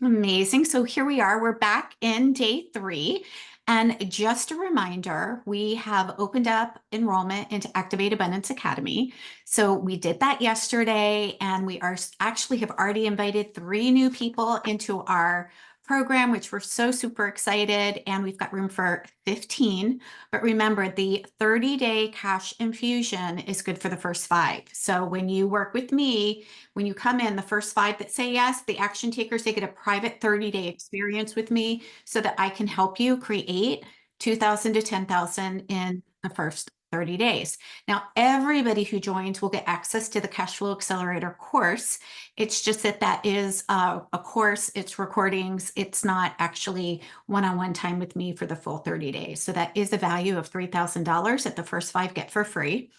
Amazing. So here we are. We're back in day three. And just a reminder, we have opened up enrollment into Activate Abundance Academy. So we did that yesterday, and we are actually have already invited 3 new people into our program, which we're so super excited. And we've got room for 15. But remember, the 30-day cash infusion is good for the first 5. So when you work with me, when you come in, the first 5 that say yes, the action takers, they get a private 30-day experience with me so that I can help you create 2,000 to 10,000 in the first 30 days. Now, everybody who joins will get access to the Cash Flow Accelerator course. It's just that that is a course, it's recordings, it's not actually one-on-one time with me for the full 30 days. So that is a value of $3,000 that the first 5 get for free.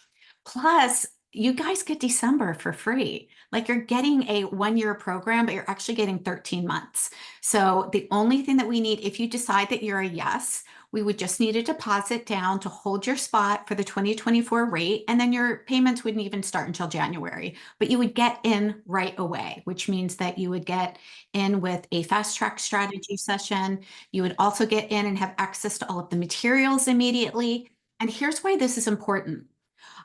Plus, you guys get December for free. Like you're getting a 1-year program, but you're actually getting 13 months. So the only thing that we need, if you decide that you're a yes, we would just need a deposit down to hold your spot for the 2024 rate. And then your payments wouldn't even start until January, but you would get in right away, which means that you would get in with a fast track strategy session. You would also get in and have access to all of the materials immediately. And here's why this is important.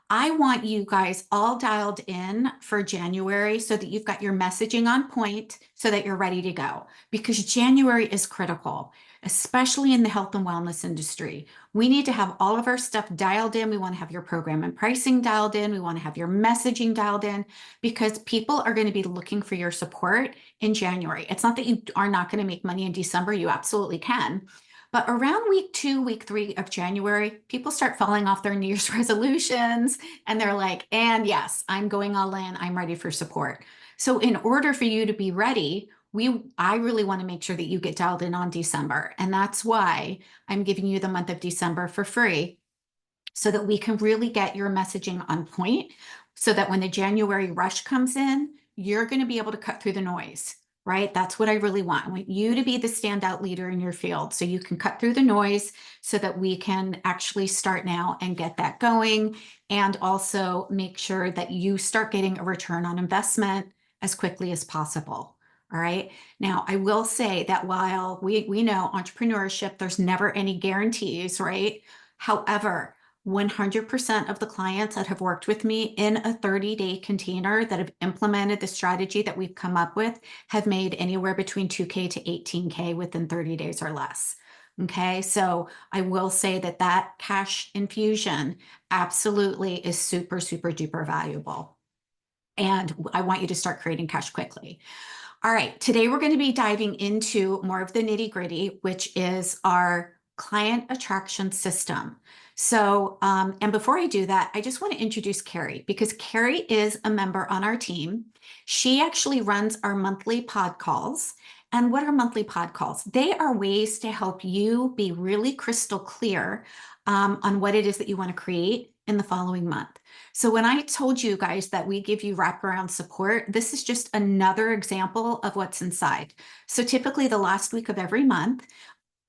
I want you guys all dialed in for January so that you've got your messaging on point so that you're ready to go. Because January is critical, especially in the health and wellness industry. We need to have all of our stuff dialed in. We want to have your program and pricing dialed in. We want to have your messaging dialed in because people are going to be looking for your support in January. It's not that you are not going to make money in December. You absolutely can. But around week 2, week 3 of January, people start falling off their New Year's resolutions and they're like, and yes, I'm going all in. I'm ready for support. So in order for you to be ready, I really want to make sure that you get dialed in on December. And that's why I'm giving you the month of December for free so that we can really get your messaging on point so that when the January rush comes in, you're going to be able to cut through the noise, right? That's what I really want. I want you to be the standout leader in your field so you can cut through the noise so that we can actually start now and get that going and also make sure that you start getting a return on investment as quickly as possible. All right. Now, I will say that while we know entrepreneurship, there's never any guarantees, right? However, 100% of the clients that have worked with me in a 30-day container that have implemented the strategy that we've come up with have made anywhere between 2K to 18K within 30 days or less. Okay, so I will say that that cash infusion absolutely is super, super duper valuable. And I want you to start creating cash quickly. All right, today we're going to be diving into more of the nitty gritty, which is our client attraction system. So, and before I do that, I just want to introduce Carrie because Carrie is a member on our team. She actually runs our monthly pod calls. And what are monthly pod calls? They are ways to help you be really crystal clear on what it is that you want to create in the following month. So when I told you guys that we give you wraparound support, this is just another example of what's inside. So typically the last week of every month,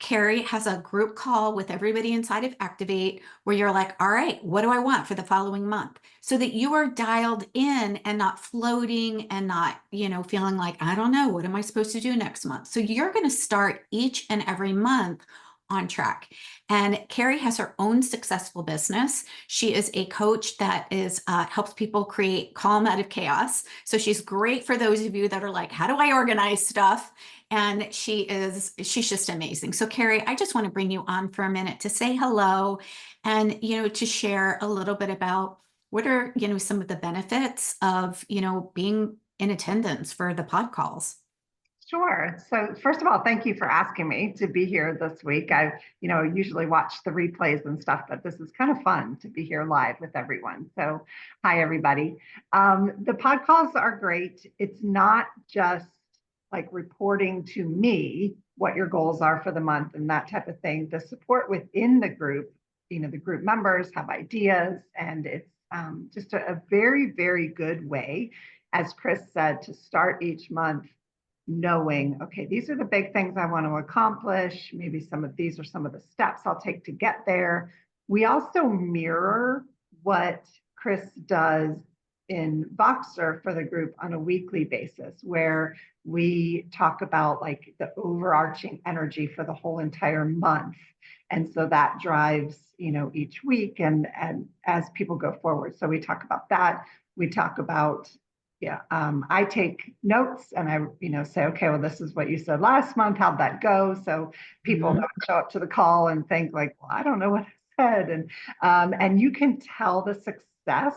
Carrie has a group call with everybody inside of Activate where you're like, all right, what do I want for the following month? So that you are dialed in and not floating and not, feeling like, I don't know, what am I supposed to do next month? So you're going to start each and every month on track. And Carrie has her own successful business. She is a coach that is helps people create calm out of chaos. So she's great for those of you that are like, how do I organize stuff? And she's just amazing. So Carrie, I just want to bring you on for a minute to say hello and, to share a little bit about what are, some of the benefits of, being in attendance for the pod calls. Sure. So first of all, thank you for asking me to be here this week. I, usually watch the replays and stuff, but this is kind of fun to be here live with everyone. So hi, everybody. The pod calls are great. It's not just like reporting to me what your goals are for the month and that type of thing. The support within the group, the group members have ideas, and it's just a very, very good way, as Chris said, to start each month knowing, okay, these are the big things I want to accomplish. Maybe some of these are some of the steps I'll take to get there. We also mirror what Chris does in Voxer for the group on a weekly basis where we talk about like the overarching energy for the whole entire month. And so that drives, each week and as people go forward. So we talk about that. We talk about, yeah, I take notes and I, say, okay, well, this is what you said last month. How'd that go? So people don't show up to the call and think like, well, I don't know what I said. And you can tell the success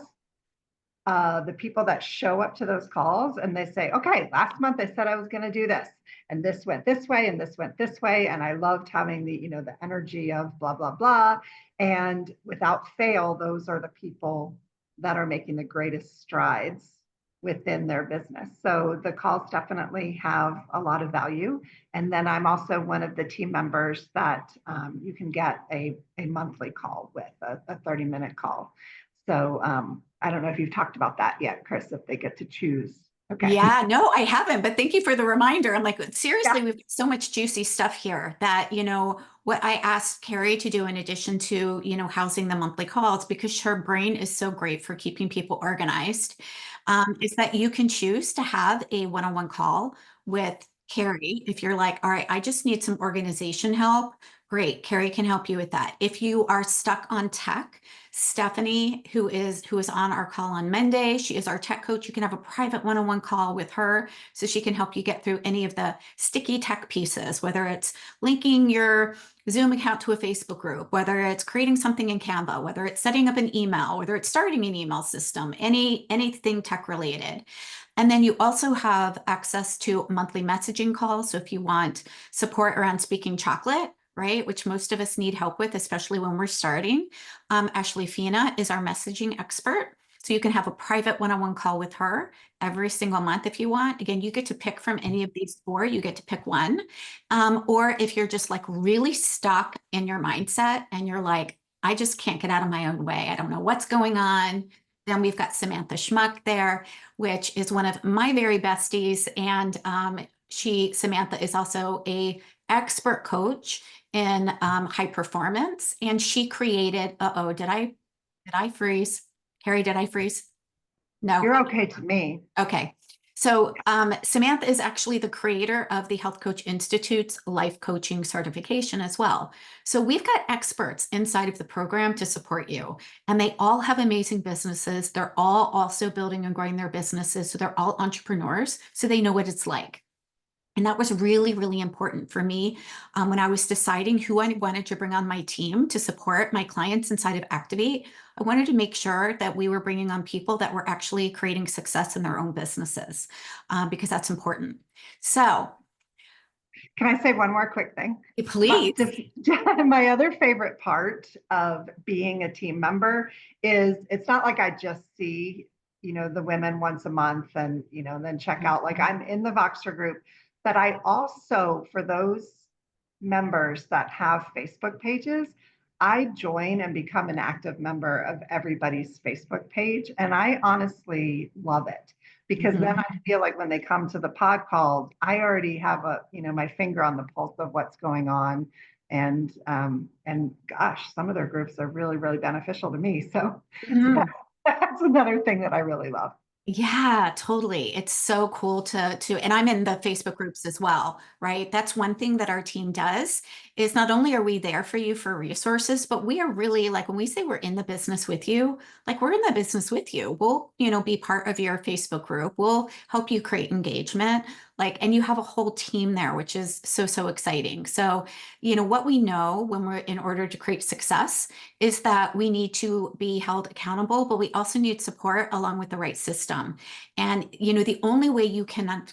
the people that show up to those calls and they say, okay, last month I said I was going to do this and this went this way and this went this way. And I loved having the energy of blah, blah, blah. And without fail, those are the people that are making the greatest strides within their business. So the calls definitely have a lot of value. And then I'm also one of the team members that you can get a monthly call with, a 30-minute call. So I don't know if you've talked about that yet, Chris, if they get to choose. Okay. Yeah, no, I haven't, but thank you for the reminder. I'm like, seriously, Yeah. we've got so much juicy stuff here that, what I asked Carrie to do in addition to, housing the monthly calls, because her brain is so great for keeping people organized, is that you can choose to have a one-on-one call with Carrie. If you're like, all right, I just need some organization help, great. Carrie can help you with that. If you are stuck on tech, Stephanie, who is on our call on Monday, she is our tech coach. You can have a private one-on-one call with her so she can help you get through any of the sticky tech pieces, whether it's linking your Zoom account to a Facebook group, whether it's creating something in Canva, whether it's setting up an email, whether it's starting an email system, anything tech related. And then you also have access to monthly messaging calls. So if you want support around speaking chocolate, right, which most of us need help with, especially when we're starting, Ashley Fina is our messaging expert. So you can have a private one-on-one call with her every single month if you want. Again, you get to pick from any of these four. You get to pick one. Or if you're just like really stuck in your mindset and you're like, I just can't get out of my own way. I don't know what's going on. Then we've got Samantha Schmuck there, which is one of my very besties. And Samantha is also a expert coach in high performance. And she created, did I freeze? Carrie, did I freeze? No. You're okay to me. Okay. So Samantha is actually the creator of the Health Coach Institute's life coaching certification as well. So we've got experts inside of the program to support you, and they all have amazing businesses. They're all also building and growing their businesses. So they're all entrepreneurs. So they know what it's like. And that was really, really important for me when I was deciding who I wanted to bring on my team to support my clients inside of Activate. I wanted to make sure that we were bringing on people that were actually creating success in their own businesses because that's important. So, can I say one more quick thing? please. My other favorite part of being a team member is it's not like I just see, the women once a month and, then check out. Like I'm in the Voxer group, but I also, for those members that have Facebook pages, I join and become an active member of everybody's Facebook page. And I honestly love it because then I feel like when they come to the pod calls, I already have my finger on the pulse of what's going on. And gosh, some of their groups are really, really beneficial to me. So that's another thing that I really love. Yeah, totally. It's so cool and I'm in the Facebook groups as well, right? That's one thing that our team does is not only are we there for you for resources, but we are really like when we say we're in the business with you, like we're in the business with you. We'll, be part of your Facebook group. We'll help you create engagement. And you have a whole team there, which is so, so exciting. So, what we know when we're in order to create success is that we need to be held accountable, but we also need support along with the right system. And, the only way you can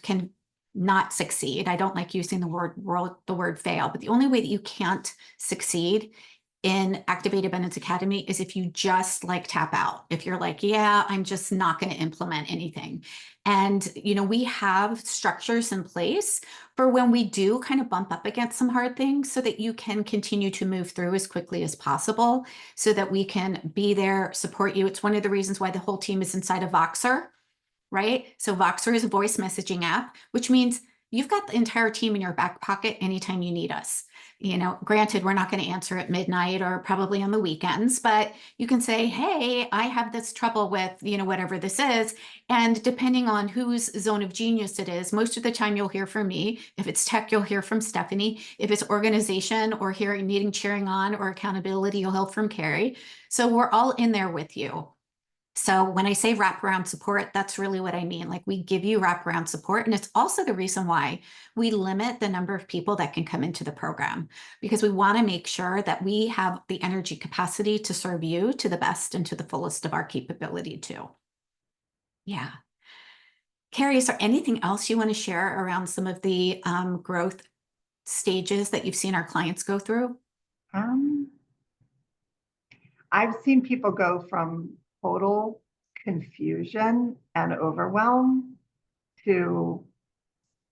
not succeed, I don't like using the word fail, but the only way that you can't succeed in Activate Abundance Academy is if you just tap out. If you're like, yeah, I'm just not going to implement anything. And, we have structures in place for when we do kind of bump up against some hard things so that you can continue to move through as quickly as possible so that we can be there, support you. It's one of the reasons why the whole team is inside of Voxer, right? So Voxer is a voice messaging app, which means you've got the entire team in your back pocket anytime you need us. Granted, we're not going to answer at midnight or probably on the weekends, but you can say, hey, I have this trouble with, whatever this is. And depending on whose zone of genius it is, most of the time you'll hear from me. If it's tech, you'll hear from Stephanie. If it's organization or needing cheering on or accountability, you'll hear from Carrie. So we're all in there with you. So when I say wraparound support, that's really what I mean. Like, we give you wraparound support. And it's also the reason why we limit the number of people that can come into the program, because we want to make sure that we have the energy capacity to serve you to the best and to the fullest of our capability too. Yeah. Carrie, is there anything else you want to share around some of the growth stages that you've seen our clients go through? I've seen people go from total confusion and overwhelm to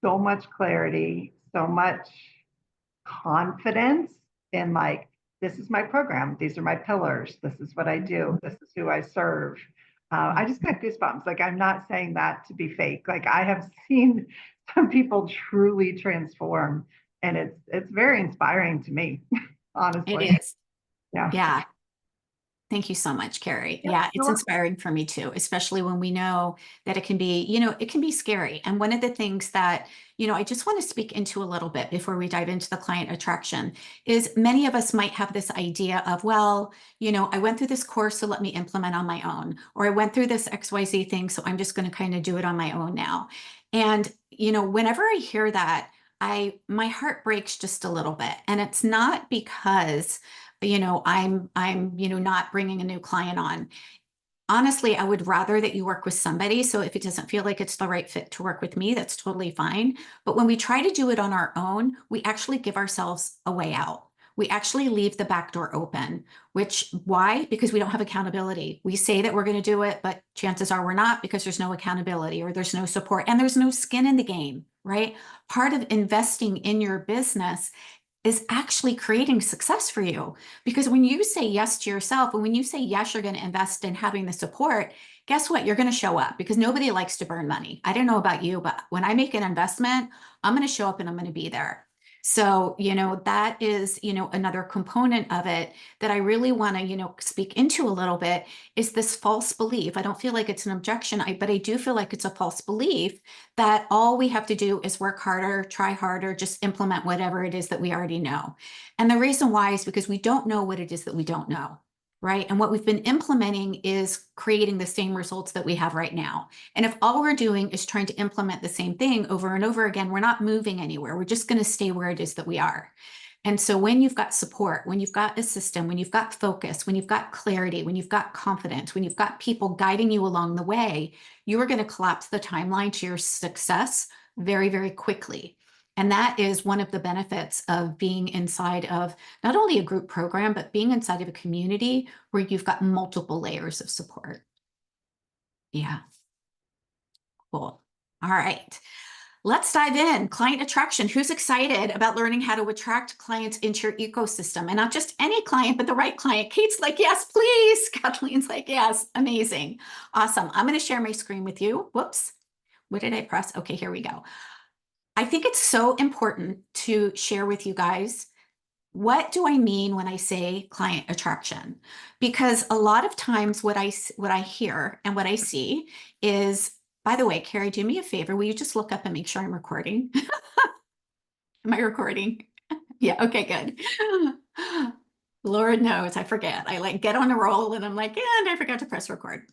so much clarity, so much confidence in, like, this is my program, these are my pillars, this is what I do, this is who I serve. I just got goosebumps. Like, I'm not saying that to be fake. Like, I have seen some people truly transform, and it's very inspiring to me, It honestly. is. Yeah. Yeah. Thank you so much, Carrie. Yep, Yeah, you're it's welcome. inspiring for me too, especially when we know that it can be, it can be scary. And one of the things that, I just want to speak into a little bit before we dive into the client attraction is many of us might have this idea of, well, I went through this course, so let me implement on my own, or I went through this XYZ thing, so I'm just going to kind of do it on my own now. And, whenever I hear that, my heart breaks just a little bit. And it's not because I'm not bringing a new client on. Honestly, I would rather that you work with somebody. So if it doesn't feel like it's the right fit to work with me, that's totally fine. But when we try to do it on our own, we actually give ourselves a way out. We actually leave the back door open, why? Because we don't have accountability. We say that we're going to do it, but chances are we're not, because there's no accountability or there's no support and there's no skin in the game, right? Part of investing in your business is actually creating success for you. Because when you say yes to yourself, and when you say yes, you're going to invest in having the support, guess what? You're going to show up, because nobody likes to burn money. I don't know about you, but when I make an investment, I'm going to show up and I'm going to be there. So, that is, another component of it that I really want to, speak into a little bit, is this false belief. I don't feel like it's an objection, but I do feel like it's a false belief that all we have to do is work harder, try harder, just implement whatever it is that we already know. And the reason why is because we don't know what it is that we don't know, right? And what we've been implementing is creating the same results that we have right now. And if all we're doing is trying to implement the same thing over and over again, we're not moving anywhere. We're just going to stay where it is that we are. And so when you've got support, when you've got a system, when you've got focus, when you've got clarity, when you've got confidence, when you've got people guiding you along the way, you are going to collapse the timeline to your success very, very quickly. And that is one of the benefits of being inside of not only a group program, but being inside of a community where you've got multiple layers of support. Yeah. Cool. All right. Let's dive in. Client attraction. Who's excited about learning how to attract clients into your ecosystem? And not just any client, but the right client. Kate's like, yes, please. Kathleen's like, yes. Amazing. Awesome. I'm going to share my screen with you. Whoops. What did I press? Okay, here we go. I think it's so important to share with you guys, what do I mean when I say client attraction? Because a lot of times what I hear and what I see is, by the way, Carrie, do me a favor. Will you just look up and make sure I'm recording? Am I recording? Yeah, okay, good. Lord knows I forget. I like get on a roll and I'm like, and I forgot to press record.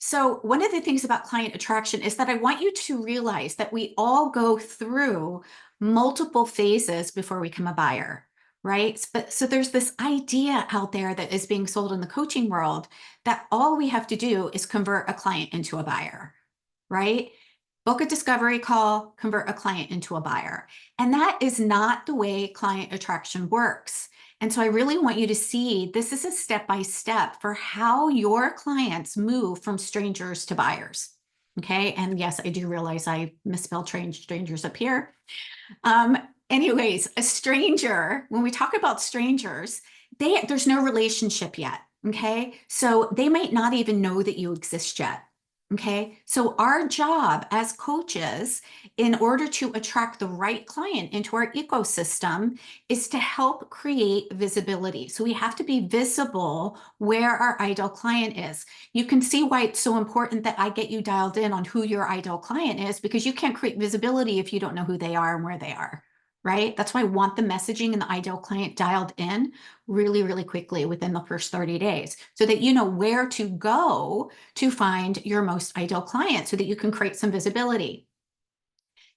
So one of the things about client attraction is that I want you to realize that we all go through multiple phases before we become a buyer, right? But so there's this idea out there that is being sold in the coaching world that all we have to do is convert a client into a buyer, right? Book a discovery call, convert a client into a buyer. And that is not the way client attraction works. And so I really want you to see this is a step-by-step for how your clients move from strangers to buyers. Okay. And yes, I do realize I misspelled strangers up here. Anyways, a stranger, when we talk about strangers, there's no relationship yet. Okay. So they might not even know that you exist yet. Okay, so our job as coaches, in order to attract the right client into our ecosystem, is to help create visibility. So we have to be visible where our ideal client is. You can see why it's so important that I get you dialed in on who your ideal client is, because you can't create visibility if you don't know who they are and where they are, right? That's why I want the messaging and the ideal client dialed in really, really quickly within the first 30 days so that you know where to go to find your most ideal client so that you can create some visibility.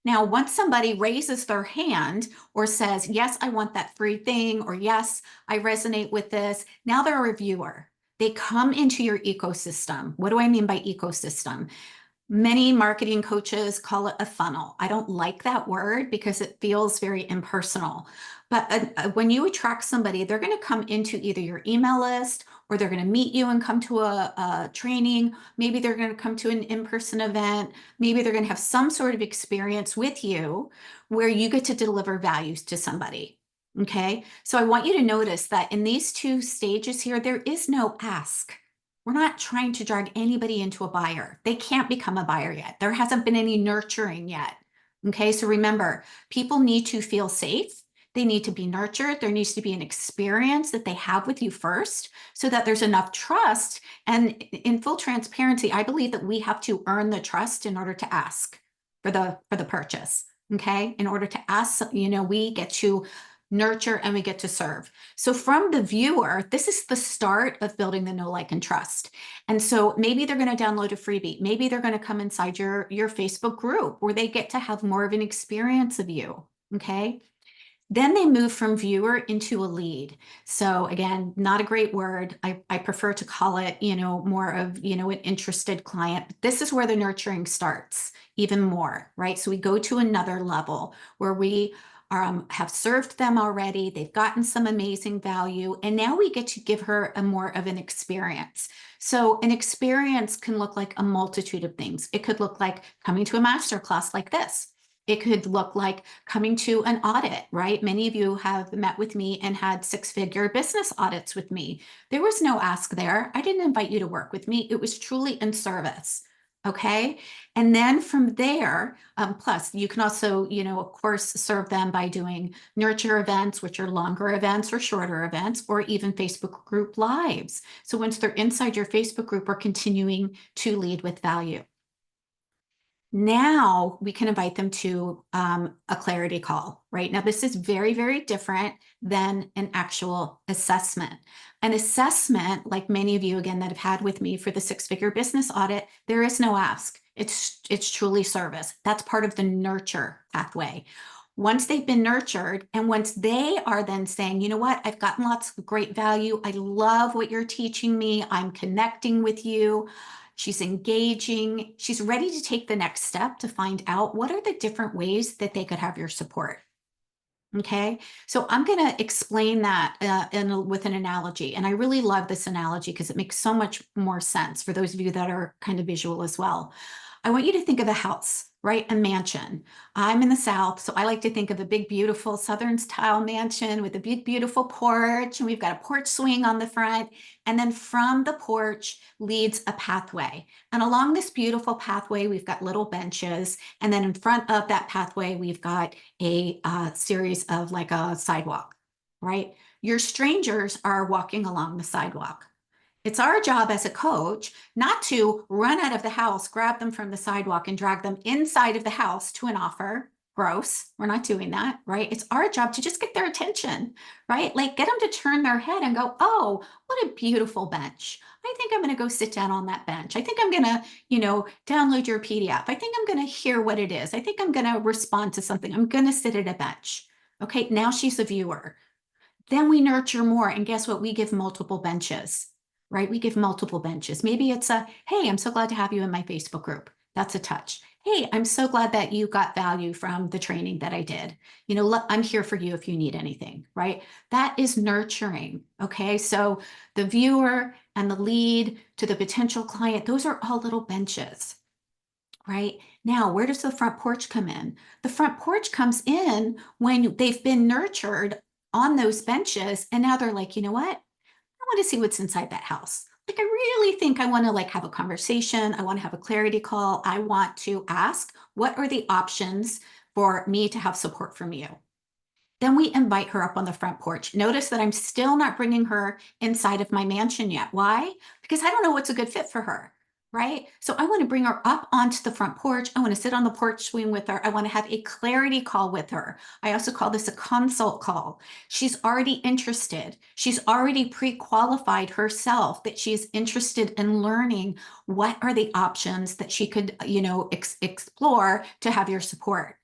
Now, once somebody raises their hand or says, yes, I want that free thing, or yes, I resonate with this, now they're a reviewer. They come into your ecosystem. What do I mean by ecosystem? Many marketing coaches call it a funnel. I don't like that word because it feels very impersonal. But when you attract somebody, they're going to come into either your email list, or they're going to meet you and come to a training. Maybe they're going to come to an in-person event. Maybe they're going to have some sort of experience with you where you get to deliver values to somebody. Okay. So I want you to notice that in these two stages here, there is no ask. We're not trying to drag anybody into a buyer. They can't become a buyer yet. There hasn't been any nurturing yet. Okay, so remember, people need to feel safe. They need to be nurtured. There needs to be an experience that they have with you first so that there's enough trust. And in full transparency, I believe that we have to earn the trust in order to ask for the purchase. Okay, in order to ask, we get to nurture and we get to serve. So from the viewer, this is the start of building the know, like, and trust. And so maybe they're going to download a freebie. Maybe they're going to come inside your Facebook group where they get to have more of an experience of you. Okay. Then they move from viewer into a lead. So again, not a great word. I prefer to call it, more of, an interested client. But this is where the nurturing starts even more, right? So we go to another level where we have served them already. They've gotten some amazing value. And now we get to give her a more of an experience. So an experience can look like a multitude of things. It could look like coming to a masterclass like this. It could look like coming to an audit, right? Many of you have met with me and had six-figure business audits with me. There was no ask there. I didn't invite you to work with me. It was truly in service. Okay. And then from there, plus you can also, of course, serve them by doing nurture events, which are longer events or shorter events, or even Facebook group lives. So once they're inside your Facebook group, we're continuing to lead with value. Now we can invite them to a clarity call, right? Now, this is very, very different than an actual assessment. An assessment, like many of you, again, that have had with me for the six-figure business audit, there is no ask. It's truly service. That's part of the nurture pathway. Once they've been nurtured, and once they are then saying, you know what, I've gotten lots of great value. I love what you're teaching me. I'm connecting with you. She's engaging. She's ready to take the next step to find out what are the different ways that they could have your support. Okay, so I'm going to explain that with an analogy. And I really love this analogy because it makes so much more sense for those of you that are kind of visual as well. I want you to think of a house, right? A mansion. I'm in the South, so I like to think of a big, beautiful Southern style mansion with a big, beautiful porch. And we've got a porch swing on the front. And then from the porch leads a pathway. And along this beautiful pathway, we've got little benches. And then in front of that pathway, we've got a series of like a sidewalk, right? Your strangers are walking along the sidewalk. It's our job as a coach not to run out of the house, grab them from the sidewalk and drag them inside of the house to an offer. Gross. We're not doing that, right? It's our job to just get their attention, right? Like get them to turn their head and go, oh, what a beautiful bench. I think I'm going to go sit down on that bench. I think I'm going to, download your PDF. I think I'm going to hear what it is. I think I'm going to respond to something. I'm going to sit at a bench. Okay, now she's a viewer. Then we nurture more. And guess what? We give multiple benches, right? We give multiple benches. Maybe it's a, hey, I'm so glad to have you in my Facebook group. That's a touch. Hey, I'm so glad that you got value from the training that I did. I'm here for you if you need anything, right? That is nurturing. Okay. So the viewer and the lead to the potential client, those are all little benches, right? Now, where does the front porch come in? The front porch comes in when they've been nurtured on those benches. And now they're like, you know what? I want to see what's inside that house. like, I really think I want to like have a conversation. I want to have a clarity call. I want to ask, what are the options for me to have support from you? Then we invite her up on the front porch. Notice that I'm still not bringing her inside of my mansion yet. Why? Because I don't know what's a good fit for her, right? So I want to bring her up onto the front porch. I want to sit on the porch swing with her. I want to have a clarity call with her. I also call this a consult call. She's already interested. She's already pre-qualified herself that she's interested in learning what are the options that she could, explore to have your support,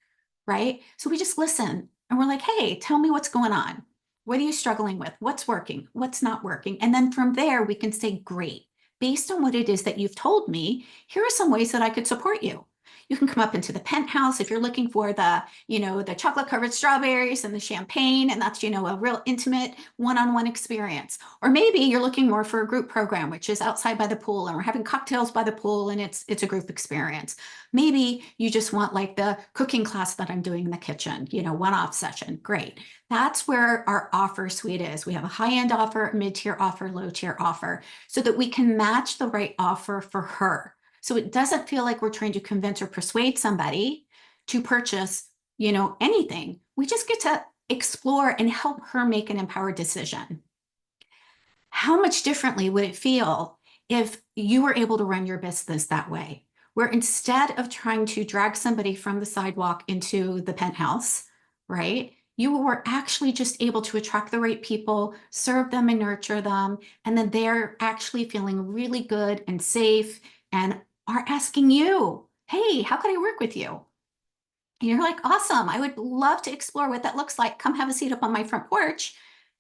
right? So we just listen. And we're like, hey, tell me what's going on. What are you struggling with? What's working? What's not working? And then from there, we can say, great. Based on what it is that you've told me, here are some ways that I could support you. You can come up into the penthouse if you're looking for the chocolate covered strawberries and the champagne, and that's, a real intimate one-on-one experience. Or maybe you're looking more for a group program, which is outside by the pool, and we're having cocktails by the pool, and it's a group experience. Maybe you just want like the cooking class that I'm doing in the kitchen, one-off session. Great. That's where our offer suite is. We have a high-end offer, mid-tier offer, low-tier offer, so that we can match the right offer for her. So it doesn't feel like we're trying to convince or persuade somebody to purchase, anything. We just get to explore and help her make an empowered decision. How much differently would it feel if you were able to run your business that way, where instead of trying to drag somebody from the sidewalk into the penthouse, right? You were actually just able to attract the right people, serve them and nurture them, and then they're actually feeling really good and safe and are asking you, hey, how can I work with you? And you're like, awesome. I would love to explore what that looks like. Come have a seat up on my front porch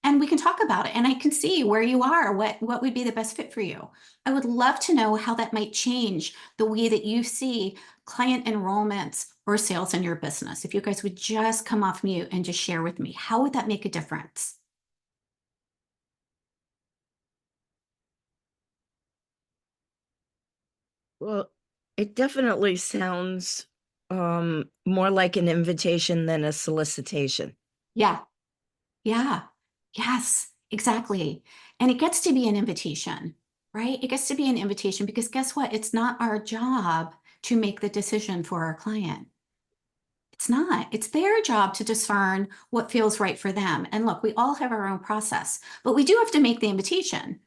and we can talk about it. And I can see where you are, what would be the best fit for you. I would love to know how that might change the way that you see client enrollments or sales in your business. If you guys would just come off mute and just share with me, how would that make a difference? Well, it definitely sounds more like an invitation than a solicitation. Yeah. Yeah. Yes, exactly. And it gets to be an invitation, right? It gets to be an invitation because guess what? It's not our job to make the decision for our client. It's not. It's their job to discern what feels right for them. And look, we all have our own process, but we do have to make the invitation,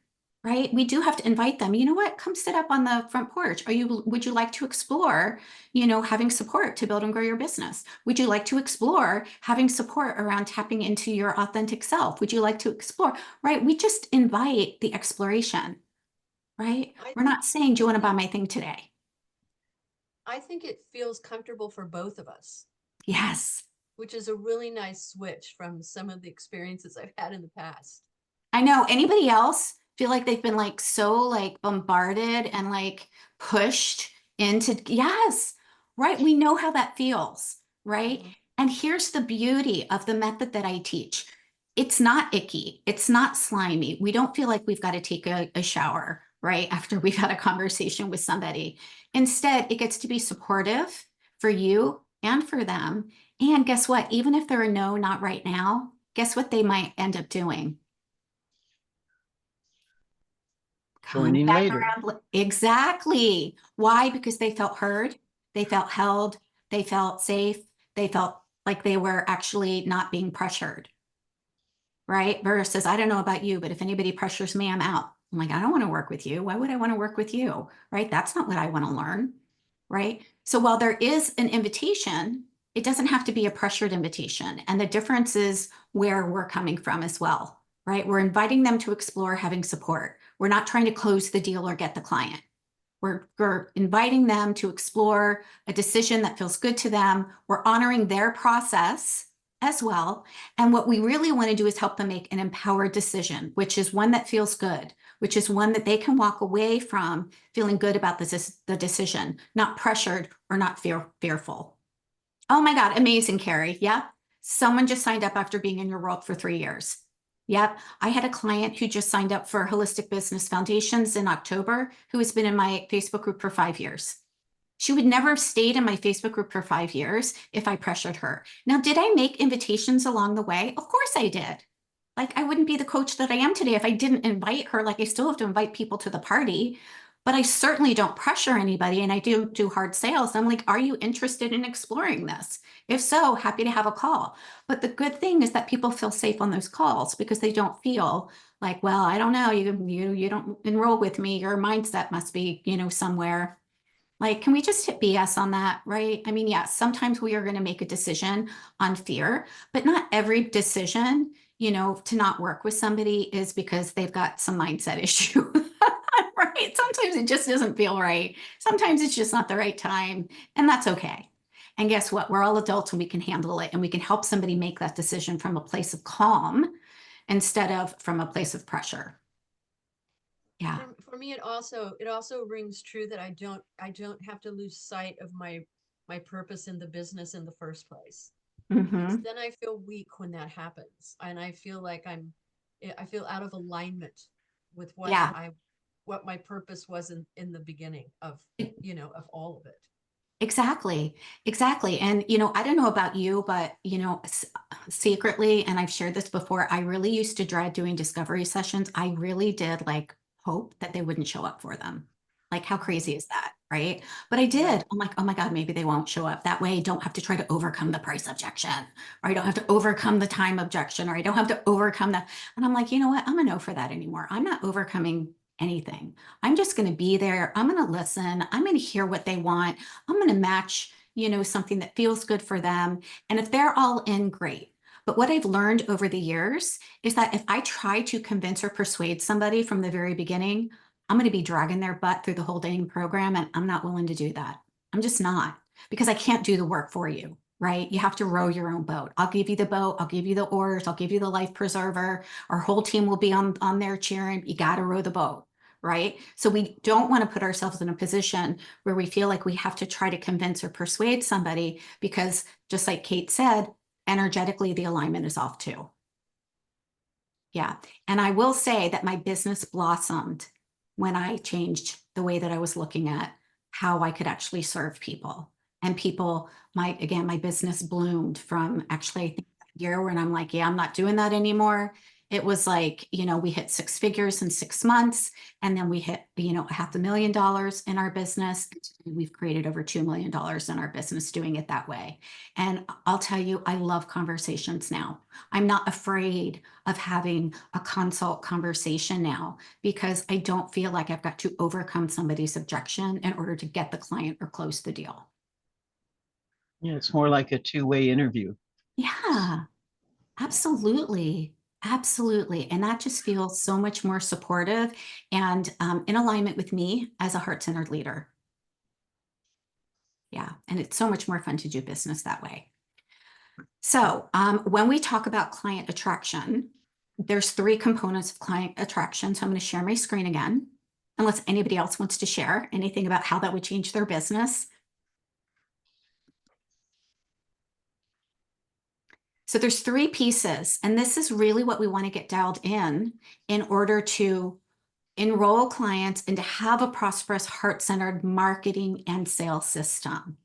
right? We do have to invite them. You know what? Come sit up on the front porch. Would you like to explore, having support to build and grow your business? Would you like to explore having support around tapping into your authentic self? Would you like to explore, right? We just invite the exploration, right? We're not saying, do you want to buy my thing today? I think it feels comfortable for both of us, Yes. which is a really nice switch from some of the experiences I've had in the past. I know. Anybody else feel like they've been like so like bombarded and like pushed into, yes, right? We know how that feels, right? Mhm. And here's the beauty of the method that I teach. It's not icky. It's not slimy. We don't feel like we've got to take a shower, right? After we've had a conversation with somebody. Instead, it gets to be supportive for you and for them. And guess what? Even if they're a no, not right now, guess what they might end up doing? Coming Joining back later. around. Exactly. Why? Because they felt heard, they felt held, they felt safe, they felt like they were actually not being pressured, right? Versus, I don't know about you, but if anybody pressures me, I'm out. I'm like, I don't want to work with you. Why would I want to work with you? Right? That's not what I want to learn. Right? So while there is an invitation, it doesn't have to be a pressured invitation. And the difference is where we're coming from as well, right? We're inviting them to explore having support. We're not trying to close the deal or get the client. We're inviting them to explore a decision that feels good to them. We're honoring their process as well. And what we really want to do is help them make an empowered decision, which is one that feels good, which is one that they can walk away from feeling good about the decision, not pressured or not fearful. Oh my God, amazing, Carrie. Yeah. Someone just signed up after being in your world for 3 years. Yep. I had a client who just signed up for Holistic Business Foundations in October, who has been in my Facebook group for 5 years. She would never have stayed in my Facebook group for 5 years if I pressured her. Now, did I make invitations along the way? Of course I did. Like I wouldn't be the coach that I am today if I didn't invite her. Like I still have to invite people to the party, but I certainly don't pressure anybody. And I do hard sales. I'm like, are you interested in exploring this? If so, happy to have a call. But the good thing is that people feel safe on those calls because they don't feel like, well, I don't know, you don't enroll with me. Your mindset must be, somewhere. Like, can we just hit BS on that, right? I mean, yeah, sometimes we are going to make a decision on fear, but not every decision, to not work with somebody is because they've got some mindset issue, right? Sometimes it just doesn't feel right. Sometimes it's just not the right time, and that's okay. And guess what? We're all adults and we can handle it, and we can help somebody make that decision from a place of calm instead of from a place of pressure. Yeah. For me, it also rings true that I don't have to lose sight of my purpose in the business in the first place. Because Mhm. then I feel weak when that happens, and I feel like I feel out of alignment with Yeah. what my purpose was in the beginning of of all of it. Exactly. Exactly. And, I don't know about you, but, secretly, and I've shared this before, I really used to dread doing discovery sessions. I really did like hope that they wouldn't show up for them. Like, how crazy is that? Right. But I did. I'm like, oh my God, maybe they won't show up. That way I don't have to try to overcome the price objection, or I don't have to overcome the time objection, or I don't have to overcome that. And I'm like, you know what? I'm a no for that anymore. I'm not overcoming anything. I'm just going to be there. I'm going to listen. I'm going to hear what they want. I'm going to match, something that feels good for them. And if they're all in, great. But what I've learned over the years is that if I try to convince or persuade somebody from the very beginning, I'm going to be dragging their butt through the whole dating program. And I'm not willing to do that. I'm just not, because I can't do the work for you, right? You have to row your own boat. I'll give you the boat. I'll give you the oars. I'll give you the life preserver. Our whole team will be on there cheering. You got to row the boat. Right. So we don't want to put ourselves in a position where we feel like we have to try to convince or persuade somebody, because just like Kate said, energetically, the alignment is off too. Yeah. And I will say that my business blossomed when I changed the way that I was looking at how I could actually serve people. And people, my business bloomed from actually, I think, that year when I'm like, yeah, I'm not doing that anymore. It was like, we hit 6 figures in 6 months, and then we hit, $500,000 in our business. We've created over $2 million in our business doing it that way. And I'll tell you, I love conversations now. I'm not afraid of having a consult conversation now, because I don't feel like I've got to overcome somebody's objection in order to get the client or close the deal. Yeah, it's more like a two-way interview. Yeah, absolutely. Absolutely. And that just feels so much more supportive and in alignment with me as a heart-centered leader. Yeah. And it's so much more fun to do business that way. So when we talk about client attraction, there's 3 components of client attraction. So I'm going to share my screen again, unless anybody else wants to share anything about how that would change their business. So there's 3 pieces, and this is really what we want to get dialed in order to enroll clients and to have a prosperous, heart-centered marketing and sales system.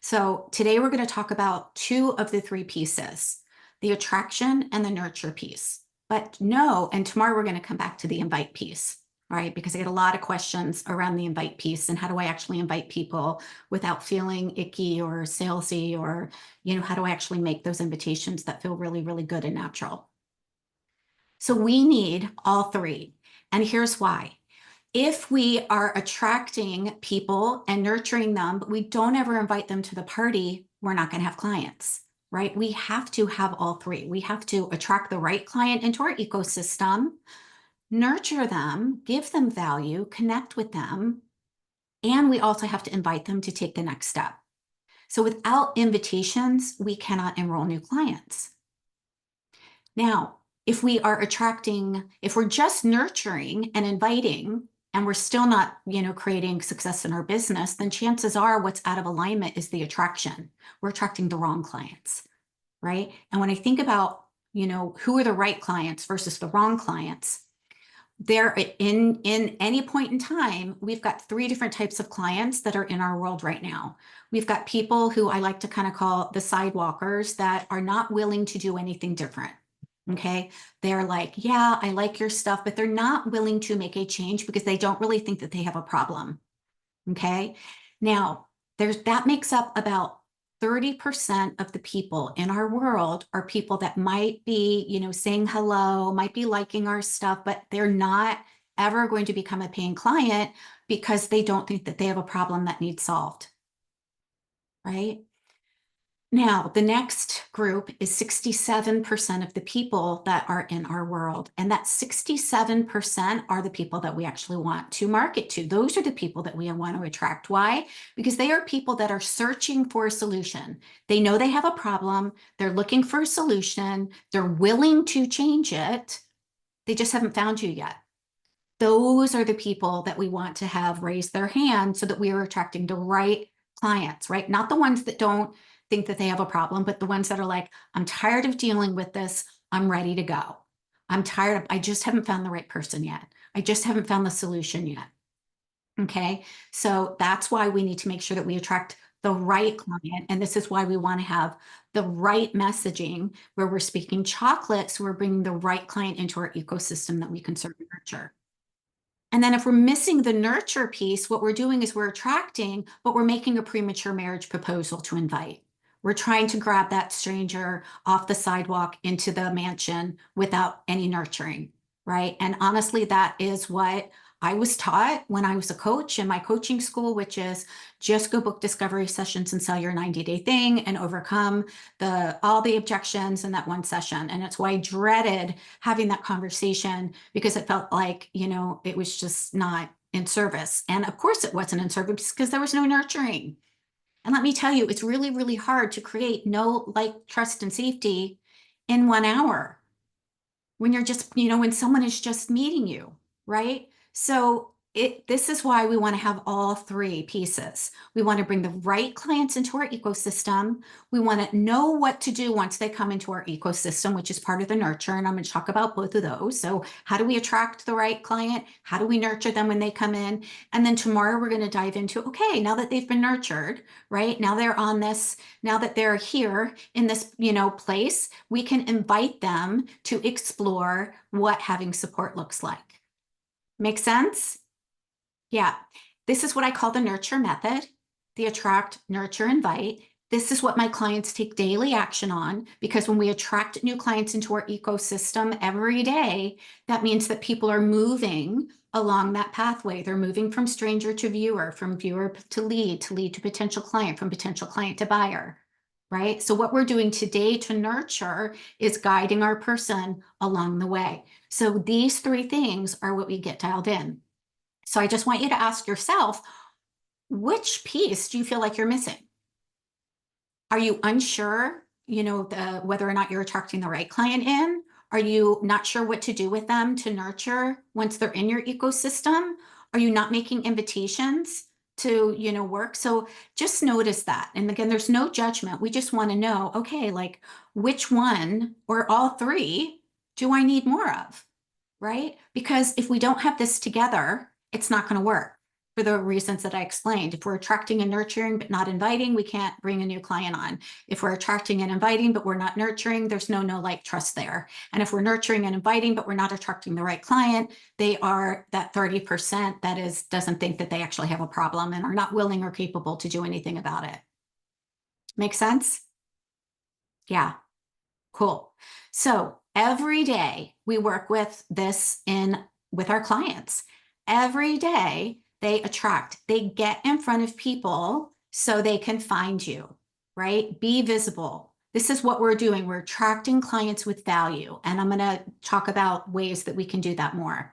So today we're going to talk about 2 of the 3 pieces, the attraction and the nurture piece. But and tomorrow we're going to come back to the invite piece, right? Because I get a lot of questions around the invite piece and how do I actually invite people without feeling icky or salesy, or, how do I actually make those invitations that feel really, really good and natural? So we need all 3. And here's why. If we are attracting people and nurturing them, but we don't ever invite them to the party, we're not going to have clients, right? We have to have all 3. We have to attract the right client into our ecosystem, nurture them, give them value, connect with them, and we also have to invite them to take the next step. So without invitations, we cannot enroll new clients. Now, if we're just nurturing and inviting, and we're still not, creating success in our business, then chances are what's out of alignment is the attraction. We're attracting the wrong clients, right? And when I think about, who are the right clients versus the wrong clients, there in any point in time, we've got 3 different types of clients that are in our world right now. We've got people who I like to kind of call the sidewalkers that are not willing to do anything different. Okay. They're like, yeah, I like your stuff, but they're not willing to make a change because they don't really think that they have a problem. Okay. Now, that makes up about 30% of the people in our world are people that might be, saying hello, might be liking our stuff, but they're not ever going to become a paying client because they don't think that they have a problem that needs solved. Right? Now, the next group is 67% of the people that are in our world. And that 67% are the people that we actually want to market to. Those are the people that we want to attract. Why? Because they are people that are searching for a solution. They know they have a problem. They're looking for a solution. They're willing to change it. They just haven't found you yet. Those are the people that we want to have raise their hand so that we are attracting the right clients, right? Not the ones that don't think that they have a problem, but the ones that are like, I'm tired of dealing with this. I'm ready to go. I just haven't found the right person yet. I just haven't found the solution yet. Okay. So that's why we need to make sure that we attract the right client. And this is why we want to have the right messaging where we're speaking chocolate. So we're bringing the right client into our ecosystem that we can serve and nurture. And then if we're missing the nurture piece, what we're doing is we're attracting, but we're making a premature marriage proposal to invite. We're trying to grab that stranger off the sidewalk into the mansion without any nurturing, right? And honestly, that is what I was taught when I was a coach in my coaching school, which is just go book discovery sessions and sell your 90-day thing and overcome all the objections in that one session. And it's why I dreaded having that conversation because it felt like, it was just not in service. And of course it wasn't in service because there was no nurturing. And let me tell you, it's really, really hard to create know, like, trust, and safety in 1 hour when you're just, when someone is just meeting you, right? So this is why we want to have all three pieces. We want to bring the right clients into our ecosystem. We want to know what to do once they come into our ecosystem, which is part of the nurture. And I'm going to talk about both of those. So how do we attract the right client? How do we nurture them when they come in? And then tomorrow we're going to dive into, okay, now that they've been nurtured, right? Now they're on this, now that they're here in this, place, we can invite them to explore what having support looks like. Make sense? Yeah, this is what I call the nurture method, the attract, nurture, invite. This is what my clients take daily action on because when we attract new clients into our ecosystem every day, that means that people are moving along that pathway. They're moving from stranger to viewer, from viewer to lead to potential client, from potential client to buyer, right? So what we're doing today to nurture is guiding our person along the way. So these three things are what we get dialed in. So I just want you to ask yourself, which piece do you feel like you're missing? Are you unsure, whether or not you're attracting the right client in? Are you not sure what to do with them to nurture once they're in your ecosystem? Are you not making invitations to, work? So just notice that. And again, there's no judgment. We just want to know, okay, like which one or all three do I need more of? Right? Because if we don't have this together, it's not going to work for the reasons that I explained. If we're attracting and nurturing but not inviting, we can't bring a new client on. If we're attracting and inviting but we're not nurturing, there's no like trust there. And if we're nurturing and inviting but we're not attracting the right client, they are that 30% that doesn't think that they actually have a problem and are not willing or capable to do anything about it. Make sense? Yeah. Cool. So every day we work with this with our clients. Every day they get in front of people so they can find you, right? Be visible. This is what we're doing. We're attracting clients with value. And I'm going to talk about ways that we can do that more.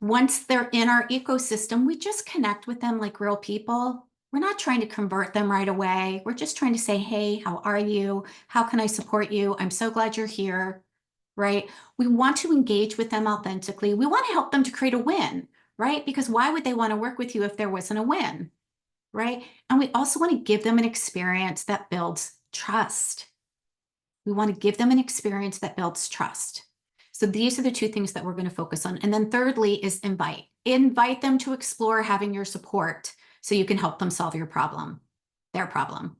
Once they're in our ecosystem, we just connect with them like real people. We're not trying to convert them right away. We're just trying to say, hey, how are you? How can I support you? I'm so glad you're here, right? We want to engage with them authentically. We want to help them to create a win, right? Because why would they want to work with you if there wasn't a win, right? And we also want to give them an experience that builds trust. We want to give them an experience that builds trust. So these are the two things that we're going to focus on. And then thirdly is invite. Invite them to explore having your support so you can help them solve your problem, their problem.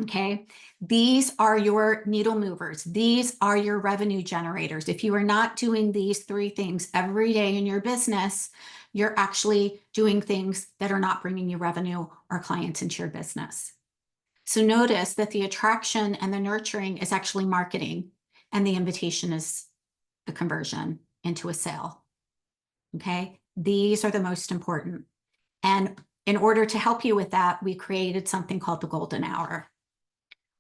Okay, these are your needle movers. These are your revenue generators. If you are not doing these three things every day in your business, you're actually doing things that are not bringing you revenue or clients into your business. So notice that the attraction and the nurturing is actually marketing, and the invitation is the conversion into a sale. Okay, these are the most important. And in order to help you with that, we created something called the Golden Hour,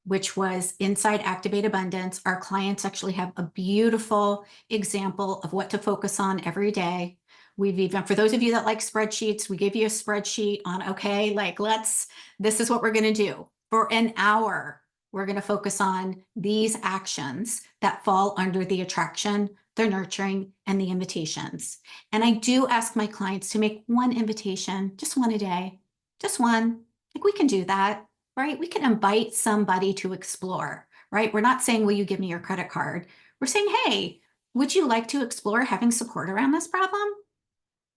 which was inside Activate Abundance. Our clients actually have a beautiful example of what to focus on every day. We've even, for those of you that like spreadsheets, we give you a spreadsheet on, okay, like this is what we're going to do. For an hour, we're going to focus on these actions that fall under the attraction, the nurturing, and the invitations. And I do ask my clients to make one invitation, just one a day, just one. Like we can do that. Right? We can invite somebody to explore, right? We're not saying, will you give me your credit card? We're saying, hey, would you like to explore having support around this problem?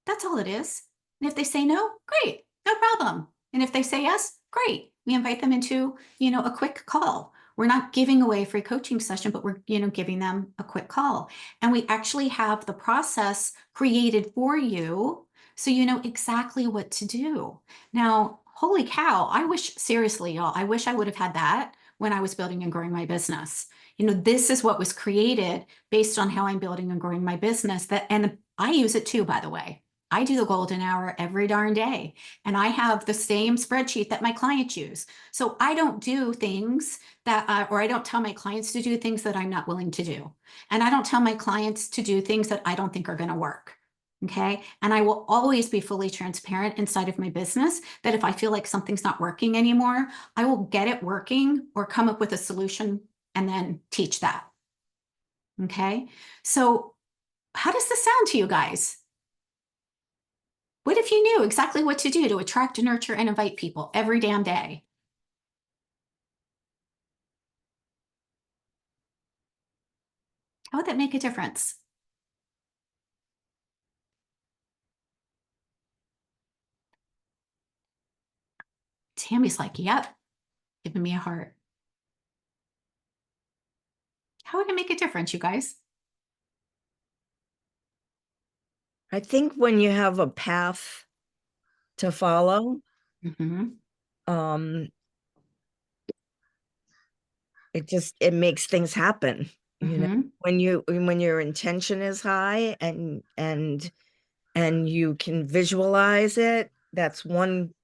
That's all it is. And if they say no, great, no problem. And if they say yes, great. We invite them into, a quick call. We're not giving away a free coaching session, but we're, giving them a quick call. And we actually have the process created for you so you know exactly what to do. Now, holy cow, I wish, seriously, y'all, I wish I would have had that when I was building and growing my business. This is what was created based on how I'm building and growing my business. And I use it too, by the way. I do the Golden Hour every darn day, and I have the same spreadsheet that my clients use. So I don't do things that, or I don't tell my clients to do things that I'm not willing to do. And I don't tell my clients to do things that I don't think are going to work. Okay. And I will always be fully transparent inside of my business that if I feel like something's not working anymore, I will get it working or come up with a solution and then teach that. Okay. So how does this sound to you guys? What if you knew exactly what to do to attract, nurture, and invite people every damn day? How would that make a difference? Tammy's like, yep, giving me a heart. How would it make a difference, you guys? I think when you have a path to follow, Mm-hmm. it makes things happen. Mm-hmm. When your intention is high and you can visualize it, that's one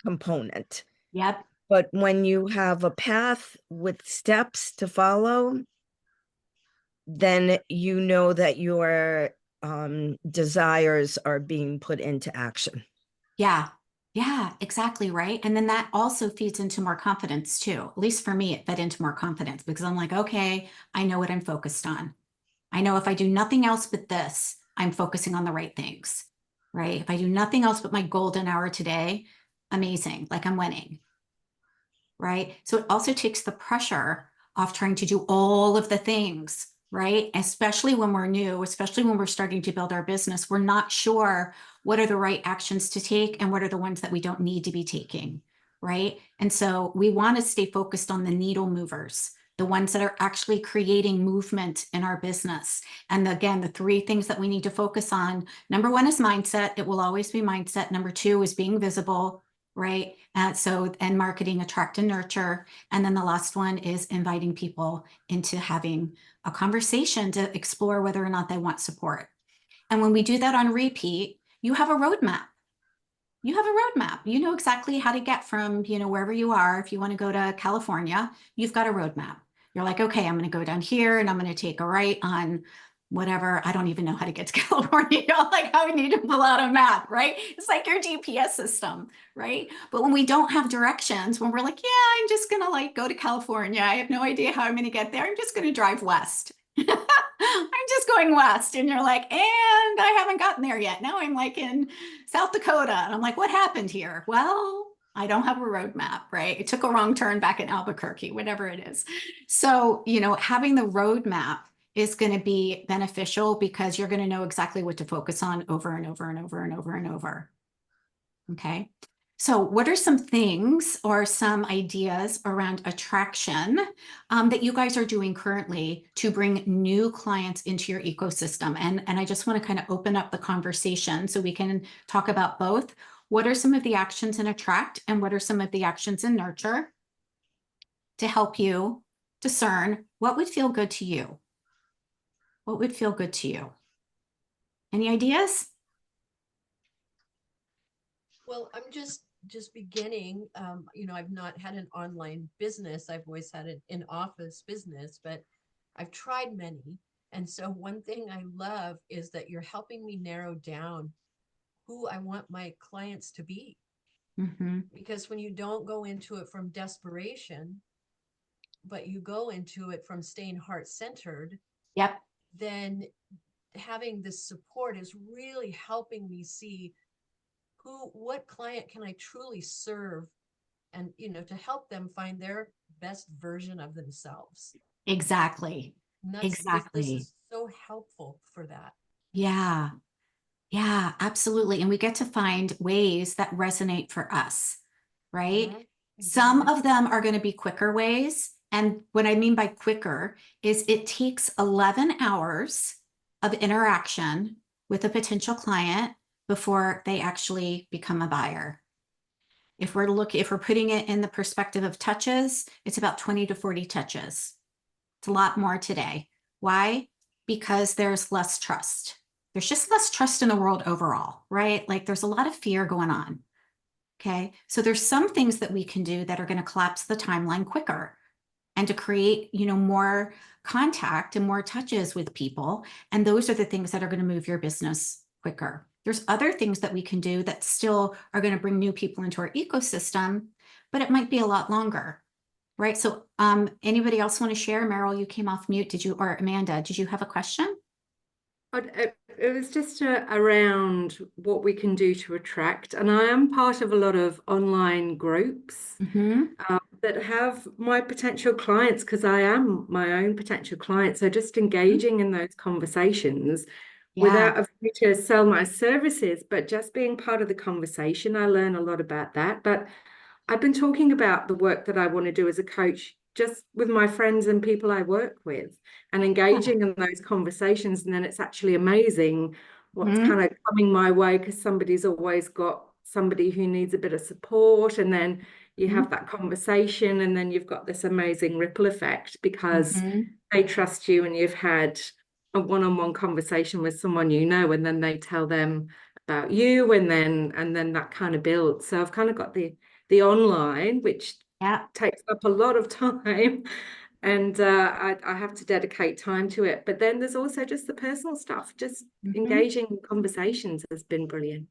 component. Yep. But when you have a path with steps to follow, then you know that your desires are being put into action. Yeah. Yeah, exactly. Right. And then that also feeds into more confidence too. At least for me, it fed into more confidence because I'm like, okay, I know what I'm focused on. I know if I do nothing else but this, I'm focusing on the right things, right? If I do nothing else but my Golden Hour today, amazing, like I'm winning, right? So it also takes the pressure off trying to do all of the things, right? Especially when we're new, especially when we're starting to build our business, we're not sure what are the right actions to take and what are the ones that we don't need to be taking, right? And so we want to stay focused on the needle movers, the ones that are actually creating movement in our business. And again, the three things that we need to focus on. Number one is mindset. It will always be mindset. Number two is being visible, right? And marketing, attract and nurture. And then the last one is inviting people into having a conversation to explore whether or not they want support. And when we do that on repeat, you have a roadmap. You have a roadmap. You know exactly how to get from, wherever you are. If you want to go to California, you've got a roadmap. You're like, okay, I'm going to go down here and I'm going to take a right on whatever. I don't even know how to get to California. Like how we need to pull out a map, right? It's like your GPS system, right? But when we don't have directions, when we're like, yeah, I'm just going to go to California. I have no idea how I'm going to get there. I'm just going to drive west. I'm just going west. And you're like, and I haven't gotten there yet. Now I'm in South Dakota. And I'm like, what happened here? Well, I don't have a roadmap, right? It took a wrong turn back in Albuquerque, whatever it is. So, having the roadmap is going to be beneficial because you're going to know exactly what to focus on over and over and over and over and over. Okay. So what are some things or some ideas around attraction that you guys are doing currently to bring new clients into your ecosystem? And I just want to kind of open up the conversation so we can talk about both. What are some of the actions in attract and what are some of the actions in nurture to help you discern what would feel good to you? What would feel good to you? Any ideas? Well, I'm just beginning. You know, I've not had an online business. I've always had an in-office business, but I've tried many. And so one thing I love is that you're helping me narrow down who I want my clients to be. Mm-hmm. Because when you don't go into it from desperation, but you go into it from staying heart-centered, Yep. then having this support is really helping me see what client can I truly serve, and to help them find their best version of themselves. Exactly. And this Exactly. is so helpful for that. Yeah. Yeah, absolutely. And we get to find ways that resonate for us, right? Mhm, Some exactly. of them are going to be quicker ways. And what I mean by quicker is it takes 11 hours of interaction with a potential client before they actually become a buyer. If we're putting it in the perspective of touches, it's about 20 to 40 touches. It's a lot more today. Why? Because there's less trust. There's just less trust in the world overall, right? Like there's a lot of fear going on. Okay. So there's some things that we can do that are going to collapse the timeline quicker and to create, more contact and more touches with people. And those are the things that are going to move your business quicker. There's other things that we can do that still are going to bring new people into our ecosystem, but it might be a lot longer. Right. So anybody else want to share? Meryl, you came off mute. Or Amanda, did you have a question? It was just around what we can do to attract. And I am part of a lot of online groups Mm-hmm. that have my potential clients, because I am my own potential client. So just engaging in those conversations Yeah. without having to sell my services, but just being part of the conversation. I learn a lot about that. But I've been talking about the work that I want to do as a coach just with my friends and people I work with and engaging in those conversations. And then it's actually amazing what's Mm-hmm. kind of coming my way, because somebody's always got somebody who needs a bit of support. And then you have that conversation, and then you've got this amazing ripple effect because Mm-hmm. they trust you and you've had a one-on-one conversation with someone, and then they tell them about you, and then that kind of builds. So I've kind of got the online, which Yeah. takes up a lot of time, and I have to dedicate time to it. But then there's also just the personal stuff. Just Mm-hmm. engaging in conversations has been brilliant.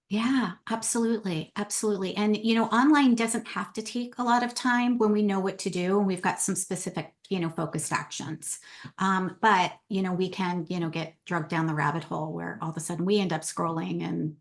Yeah, absolutely. Absolutely. And, online doesn't have to take a lot of time when we know what to do and we've got some specific, focused actions. But, we can, get drugged down the rabbit hole where all of a sudden we end up scrolling and,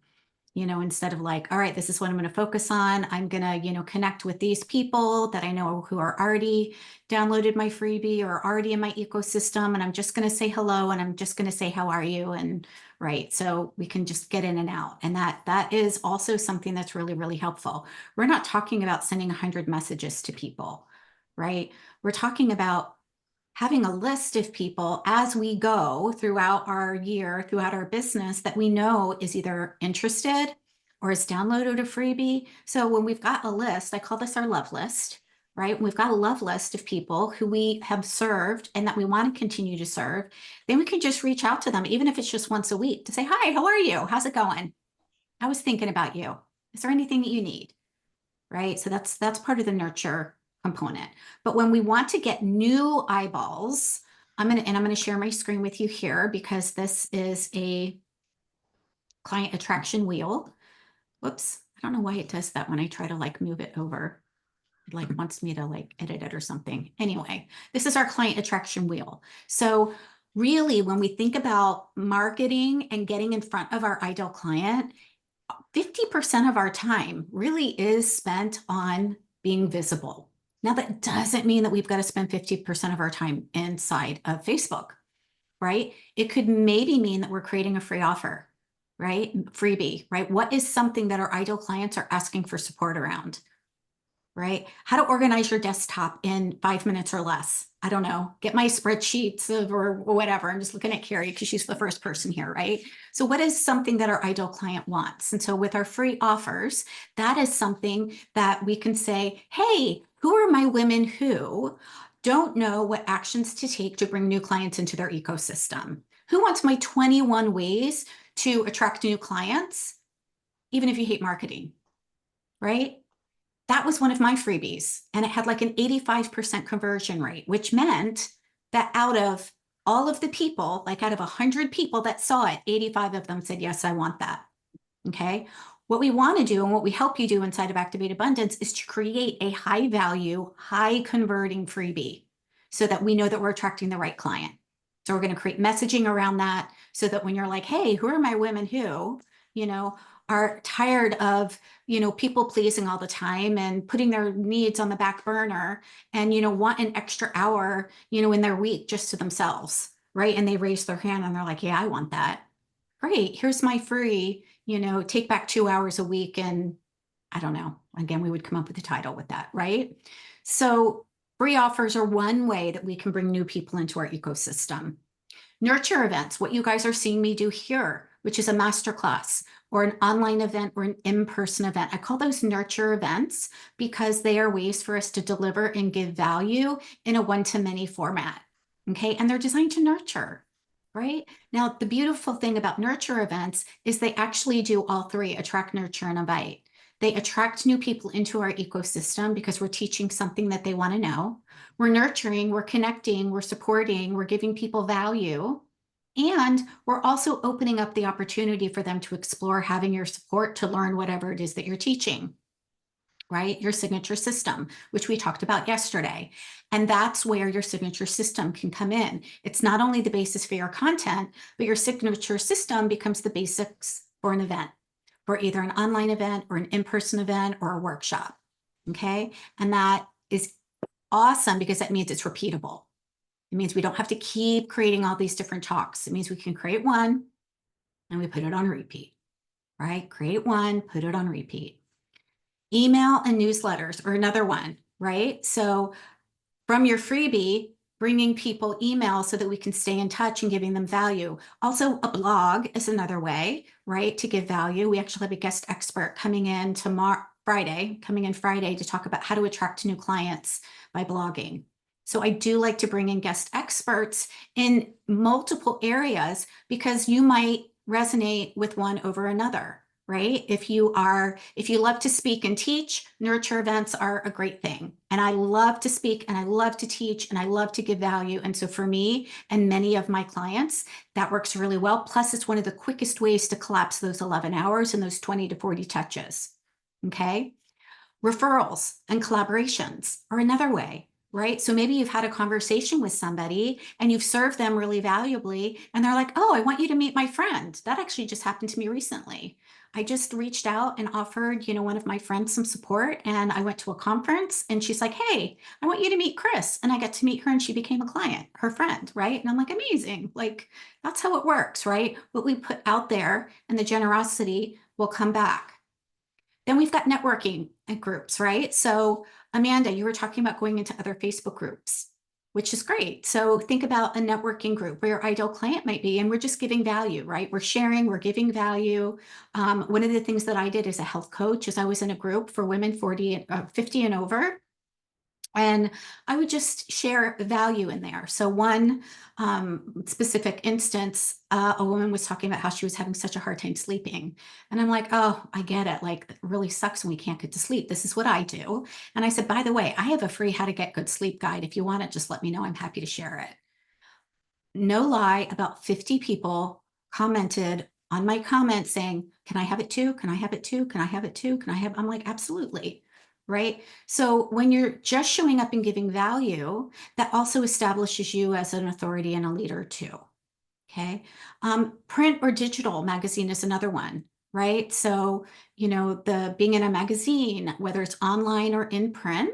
instead of like, all right, this is what I'm going to focus on. I'm going to, connect with these people that I know who are already downloaded my freebie or already in my ecosystem. And I'm just going to say hello and I'm just going to say, how are you? And right. So we can just get in and out. And that is also something that's really, really helpful. We're not talking about sending 100 messages to people, right? We're talking about having a list of people as we go throughout our year, throughout our business that we know is either interested or has downloaded a freebie. So when we've got a list, I call this our love list, right? We've got a love list of people who we have served and that we want to continue to serve. Then we can just reach out to them, even if it's just once a week, to say, hi, how are you? How's it going? I was thinking about you. Is there anything that you need? Right? So that's part of the nurture component. But when we want to get new eyeballs, I'm going to share my screen with you here because this is a client attraction wheel. Whoops. I don't know why it does that when I try to like move it over. It like wants me to like edit it or something. Anyway, this is our client attraction wheel. So really, when we think about marketing and getting in front of our ideal client, 50% of our time really is spent on being visible. Now, that doesn't mean that we've got to spend 50% of our time inside of Facebook, right? It could maybe mean that we're creating a free offer, right? Freebie, right? What is something that our ideal clients are asking for support around, right? How to organize your desktop in 5 minutes or less. I don't know, get my spreadsheets or whatever. I'm just looking at Carrie because she's the first person here, right? So what is something that our ideal client wants? And so with our free offers, that is something that we can say, hey, who are my women who don't know what actions to take to bring new clients into their ecosystem? Who wants my 21 ways to attract new clients, even if you hate marketing, right? That was one of my freebies, and it had like an 85% conversion rate, which meant that out of all of the people, like out of 100 people that saw it, 85 of them said, yes, I want that. Okay. What we want to do and what we help you do inside of Activate Abundance is to create a high value, high converting freebie so that we know that we're attracting the right client. So we're going to create messaging around that so that when you're like, hey, who are my women who, are tired of, people pleasing all the time and putting their needs on the back burner and, want an extra hour, in their week just to themselves, right? And they raise their hand and they're like, yeah, I want that. Great. Here's my free, take back 2 hours a week. And I don't know, again, we would come up with a title with that, right? So free offers are one way that we can bring new people into our ecosystem. Nurture events, what you guys are seeing me do here, which is a masterclass or an online event or an in-person event. I call those nurture events because they are ways for us to deliver and give value in a one-to-many format. Okay. And they're designed to nurture, right? Now, the beautiful thing about nurture events is they actually do all three: attract, nurture, and invite. They attract new people into our ecosystem because we're teaching something that they want to know. We're nurturing, we're connecting, we're supporting, we're giving people value. And we're also opening up the opportunity for them to explore having your support to learn whatever it is that you're teaching, right? Your signature system, which we talked about yesterday. And that's where your signature system can come in. It's not only the basis for your content, but your signature system becomes the basics for an event, for either an online event or an in-person event or a workshop. Okay. And that is awesome because that means it's repeatable. It means we don't have to keep creating all these different talks. It means we can create one and we put it on repeat, right? Create one, put it on repeat. Email and newsletters are another one, right? So from your freebie, bringing people email so that we can stay in touch and giving them value. Also, a blog is another way, right, to give value. We actually have a guest expert coming in Friday to talk about how to attract new clients by blogging. So I do like to bring in guest experts in multiple areas because you might resonate with one over another, right? If you love to speak and teach, nurture events are a great thing. And I love to speak and I love to teach and I love to give value. And so for me and many of my clients, that works really well. Plus, it's one of the quickest ways to collapse those 11 hours and those 20 to 40 touches. Okay. Referrals and collaborations are another way, right? So maybe you've had a conversation with somebody and you've served them really valuably and they're like, oh, I want you to meet my friend. That actually just happened to me recently. I just reached out and offered, one of my friends some support, and I went to a conference and she's like, hey, I want you to meet Chris. And I got to meet her and she became a client, her friend, right? And I'm like, amazing. Like, that's how it works, right? What we put out there and the generosity will come back. Then we've got networking groups, right? So Amanda, you were talking about going into other Facebook groups, which is great. So think about a networking group where your ideal client might be, and we're just giving value, right? We're sharing, we're giving value. One of the things that I did as a health coach is I was in a group for women 50 and over. And I would just share value in there. So one specific instance, a woman was talking about how she was having such a hard time sleeping. And I'm like, oh, I get it. Like, it really sucks when we can't get to sleep. This is what I do. And I said, by the way, I have a free how to get good sleep guide. If you want it, just let me know. I'm happy to share it. No lie, about 50 people commented on my comment saying, can I have it too? Can I have it too? Can I have it too? I'm like, absolutely. Right? So when you're just showing up and giving value, that also establishes you as an authority and a leader too. Okay. Print or digital magazine is another one, right? So, the being in a magazine, whether it's online or in print,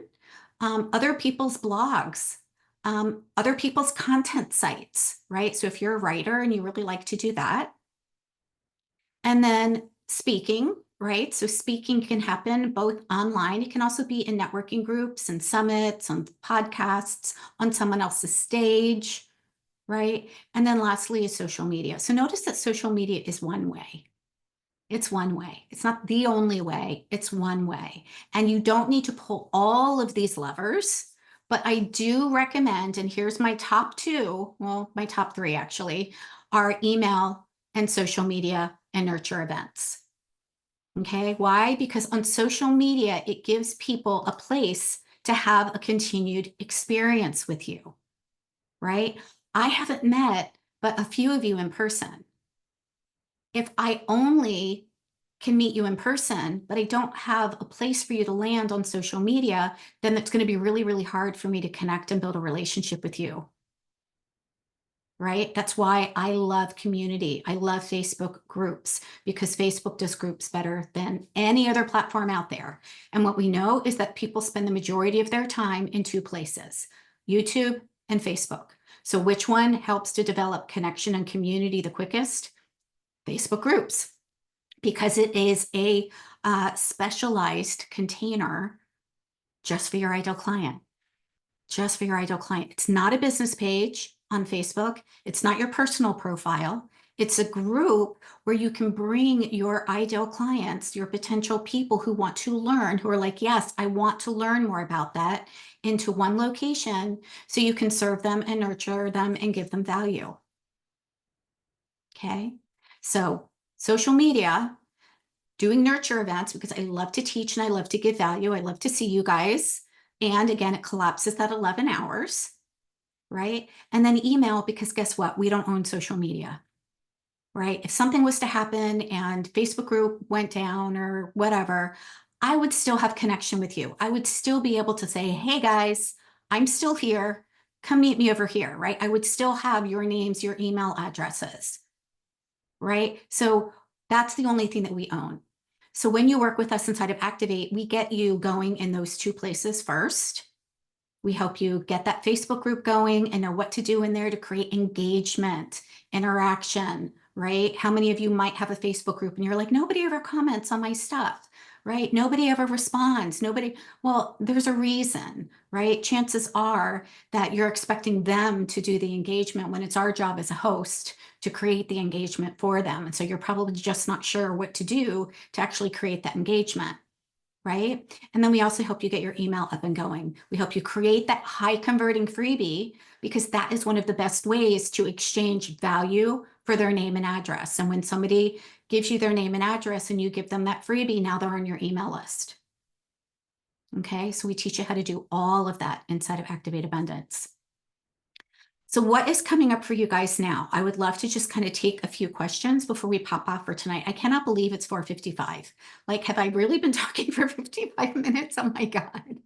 other people's blogs, other people's content sites, right? So if you're a writer and you really like to do that, And then speaking, right? So speaking can happen both online. It can also be in networking groups and summits, on podcasts, on someone else's stage, right? And then lastly is social media. So notice that social media is one way. It's one way. It's not the only way. It's one way. And you don't need to pull all of these levers, but I do recommend, and here's my top two, well, my top three actually, are email and social media and nurture events. Okay, why? Because on social media, it gives people a place to have a continued experience with you, right? I haven't met but a few of you in person. If I only can meet you in person, but I don't have a place for you to land on social media, then it's going to be really, really hard for me to connect and build a relationship with you. Right? That's why I love community. I love Facebook groups because Facebook does groups better than any other platform out there. And what we know is that people spend the majority of their time in two places, YouTube and Facebook. So which one helps to develop connection and community the quickest? Facebook groups, because it is a specialized container just for your ideal client. Just for your ideal client. It's not a business page on Facebook. It's not your personal profile. It's a group where you can bring your ideal clients, your potential people who want to learn, who are like, yes, I want to learn more about that, into one location so you can serve them and nurture them and give them value. Okay. So social media, doing nurture events, because I love to teach and I love to give value. I love to see you guys. And again, it collapses at 11 hours, right? And then email, because guess what? We don't own social media, right? If something was to happen and Facebook group went down or whatever, I would still have connection with you. I would still be able to say, hey guys, I'm still here. Come meet me over here, right? I would still have your names, your email addresses, right? So that's the only thing that we own. So when you work with us inside of Activate, we get you going in those two places first. We help you get that Facebook group going and know what to do in there to create engagement, interaction, right? How many of you might have a Facebook group and you're like, nobody ever comments on my stuff, right? Nobody ever responds. Nobody, well, there's a reason, right? Chances are that you're expecting them to do the engagement when it's our job as a host to create the engagement for them. And so you're probably just not sure what to do to actually create that engagement, right? And then we also help you get your email up and going. We help you create that high converting freebie because that is one of the best ways to exchange value for their name and address. And when somebody gives you their name and address and you give them that freebie, now they're on your email list. Okay, so we teach you how to do all of that inside of Activate Abundance. So what is coming up for you guys now? I would love to just kind of take a few questions before we pop off for tonight. I cannot believe it's 4:55. Like, have I really been talking for 55 minutes? Oh my God.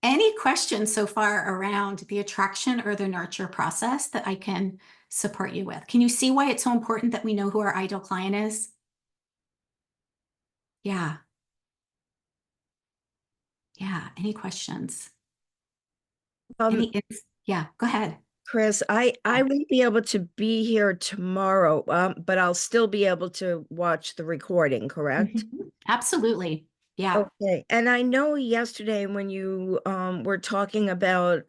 Any questions so far around the attraction or the nurture process that I can support you with? Can you see why it's so important that we know who our ideal client is? Yeah. Yeah. Any questions? Yeah, go ahead. Chris, I won't be able to be here tomorrow, but I'll still be able to watch the recording, correct? Mhm. Absolutely. Yeah. Okay. And I know yesterday when you were talking about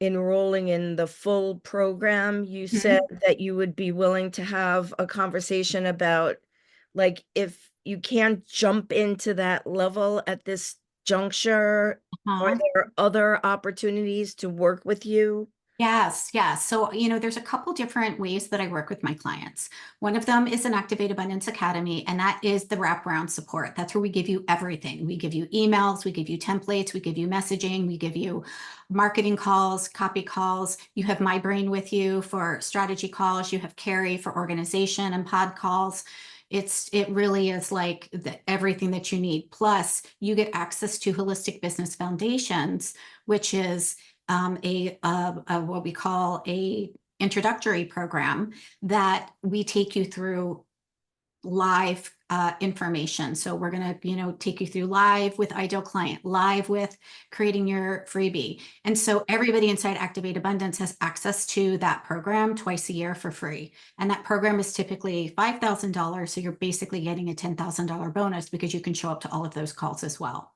enrolling in the full program, you said that you would be willing to have a conversation about, like, if you can't jump into that level at this juncture, are Uh-huh. there other opportunities to work with you? Yes, yes. So, there's a couple different ways that I work with my clients. One of them is an Activate Abundance Academy, and that is the wraparound support. That's where we give you everything. We give you emails, we give you templates, we give you messaging, we give you marketing calls, copy calls. You have my brain with you for strategy calls. You have Carrie for organization and pod calls. It really is like everything that you need. Plus, you get access to Holistic Business Foundations, which is what we call a introductory program that we take you through live information. So we're going to, take you through live with Ideal Client, live with creating your freebie. And so everybody inside Activate Abundance has access to that program twice a year for free. And that program is typically $5,000. So you're basically getting a $10,000 bonus because you can show up to all of those calls as well.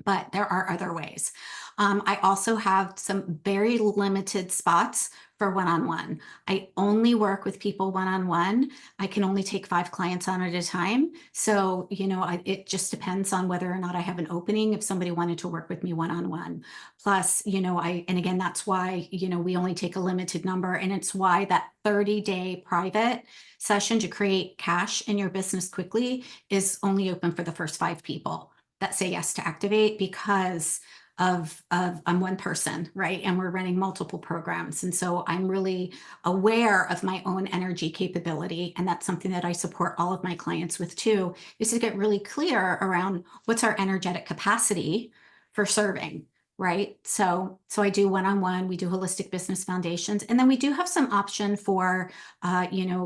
But there are other ways. I also have some very limited spots for one-on-one. I only work with people one-on-one. I can only take 5 clients on at a time. So, it just depends on whether or not I have an opening if somebody wanted to work with me one-on-one. Plus, and again, that's why, we only take a limited number. And it's why that 30-day private session to create cash in your business quickly is only open for the first 5 people that say yes to Activate, because of I'm one person, right? And we're running multiple programs. And so I'm really aware of my own energy capability. And that's something that I support all of my clients with too, is to get really clear around what's our energetic capacity for serving, right? So I do one-on-one, we do holistic business foundations, and then we do have some option for,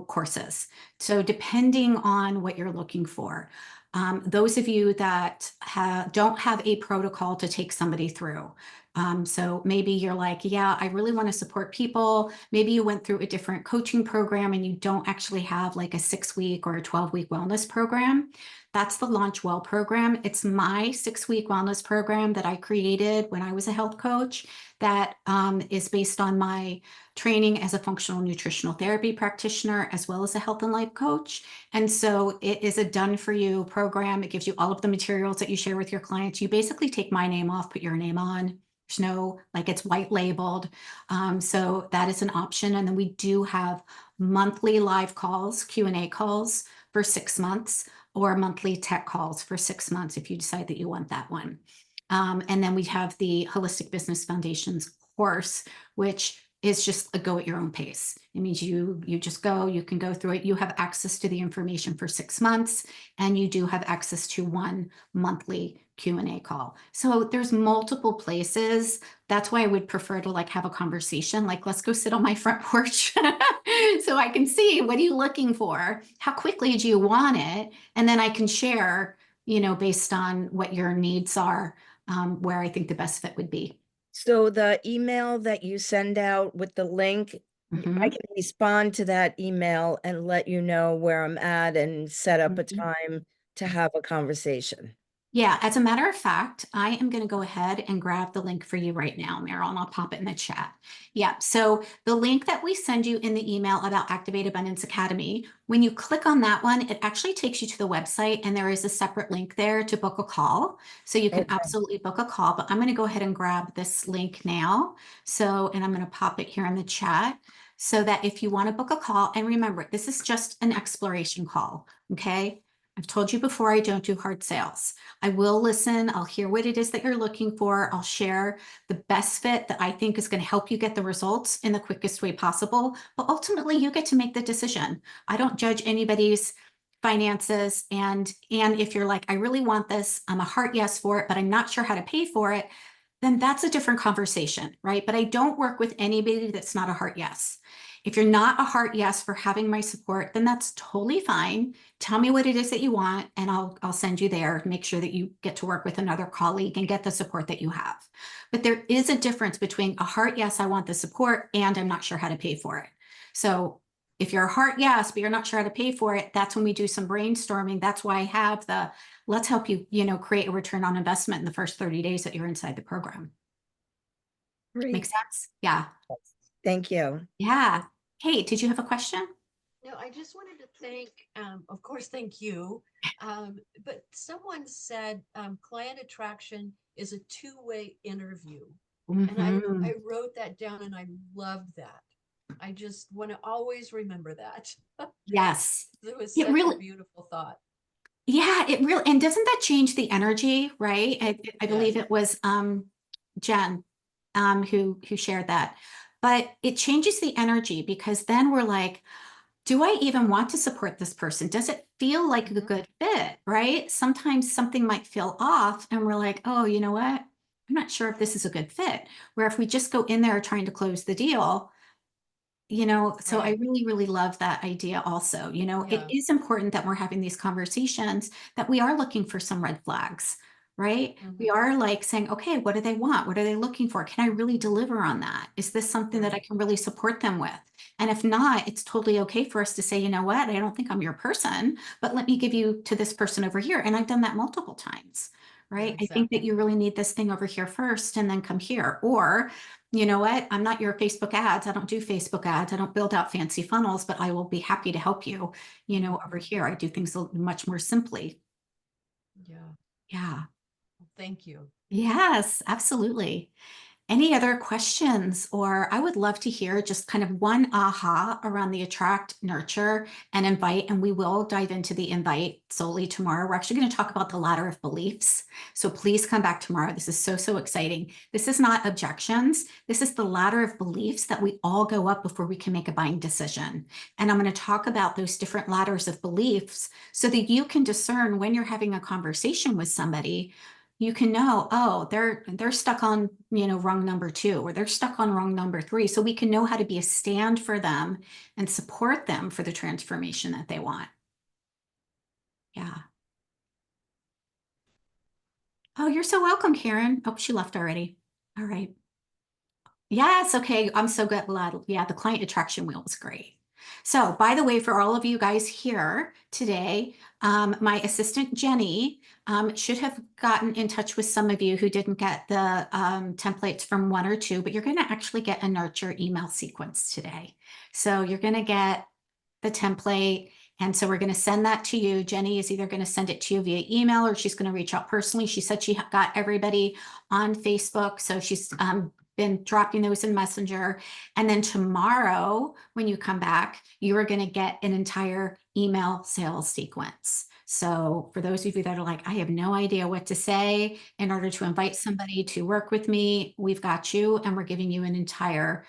courses. So depending on what you're looking for. Those of you that don't have a protocol to take somebody through. So maybe you're like, yeah, I really want to support people. Maybe you went through a different coaching program and you don't actually have like a 6-week or a 12-week wellness program. That's the Launch Well program. It's my 6-week wellness program that I created when I was a health coach that is based on my training as a functional nutritional therapy practitioner, as well as a health and life coach. And so it is a done for you program. It gives you all of the materials that you share with your clients. You basically take my name off, put your name on. There's no, it's white labeled. So that is an option. And then we do have monthly live calls, Q&A calls for 6 months, or monthly tech calls for 6 months if you decide that you want that one. And then we have the Holistic Business Foundations course, which is just a go at your own pace. It means you just go, you can go through it. You have access to the information for 6 months, and you do have access to 1 monthly Q&A call. So there's multiple places. That's why I would prefer to have a conversation. Let's go sit on my front porch so I can see, what are you looking for? How quickly do you want it? And then I can share, based on what your needs are, where I think the best fit would be. So the email that you send out with the link, I can respond to that email and let you know where I'm at and set up a time to have a conversation. Yeah, as a matter of fact, I am going to go ahead and grab the link for you right now, Meryl, and I'll pop it in the chat. Yeah, so the link that we send you in the email about Activate Abundance Academy, when you click on that one, it actually takes you to the website, and there is a separate link there to book a call. So you can absolutely book a call, but I'm going to go ahead and grab this link now. And I'm going to pop it here in the chat so that if you want to book a call, and remember, this is just an exploration call, okay? I've told you before, I don't do hard sales. I will listen. I'll hear what it is that you're looking for. I'll share the best fit that I think is going to help you get the results in the quickest way possible. But ultimately, you get to make the decision. I don't judge anybody's finances. And if you're like, I really want this, I'm a heart yes for it, but I'm not sure how to pay for it, then that's a different conversation, right? But I don't work with anybody that's not a heart yes. If you're not a heart yes for having my support, then that's totally fine. Tell me what it is that you want, and I'll send you there. Make sure that you get to work with another colleague and get the support that you have. But there is a difference between a heart yes, I want the support, and I'm not sure how to pay for it. So if you're a heart yes, but you're not sure how to pay for it, that's when we do some brainstorming. That's why I have the let's help you, create a return on investment in the first 30 days that you're inside the program. Great. Make sense? Yeah. Thank you. Yeah. Hey, did you have a question? No, I just wanted to thank, of course, thank you. But someone said client attraction is a 2-way interview. And I wrote that down, and I loved that. I just want to always remember that. Yes. It was such a beautiful thought. Yeah, it really, and doesn't that change the energy, right? I believe it was Jen who shared that. But it changes the energy, because then we're like, do I even want to support this person? Does it feel like a good fit, right? Sometimes something might feel off, and we're like, oh, you know what? I'm not sure if this is a good fit. Where if we just go in there trying to close the deal, So I Right. really, really love that idea also. Yeah. It is important that we're having these conversations, that we are looking for some red flags, right? We Mhm. are like saying, okay, what do they want? What are they looking for? Can I really deliver on that? Is this something that I Right. can really support them with? And if not, it's totally okay for us to say, you know what? I don't think I'm your person, but let me give you to this person over here. And I've done that multiple times, Yeah, right? I think that exactly. you really need this thing over here first and then come here. Or you know what? I'm not your Facebook ads. I don't do Facebook ads. I don't build out fancy funnels, but I will be happy to help you, over Mhm. here. I do things much more simply. Yeah. Yeah. Thank you. Yes, absolutely. Any other questions? Or I would love to hear just kind of one aha around the attract, nurture, and invite. And we will dive into the invite solely tomorrow. We're actually going to talk about the ladder of beliefs. So please come back tomorrow. This is so, so exciting. This is not objections. This is the ladder of beliefs that we all go up before we can make a buying decision. And I'm going to talk about those different ladders of beliefs so that you can discern when you're having a conversation with somebody, you can know, oh, they're stuck on, rung number 2, or they're stuck on rung number 3. So we can know how to be a stand for them and support them for the transformation that they want. Yeah. Oh, you're so welcome, Karen. Oh, she left already. All right. Yes, okay. I'm so glad. Yeah, the client attraction wheel is great. So, by the way, for all of you guys here today, my assistant Jenny should have gotten in touch with some of you who didn't get the templates from 1 or 2, but you're going to actually get a nurture email sequence today. So you're going to get the template. And so we're going to send that to you. Jenny is either going to send it to you via email or she's going to reach out personally. She said she got everybody on Facebook. So she's been dropping those in Messenger. And then tomorrow, when you come back, you are going to get an entire email sales sequence. So for those of you that are like, I have no idea what to say in order to invite somebody to work with me, we've got you, and we're giving you an entire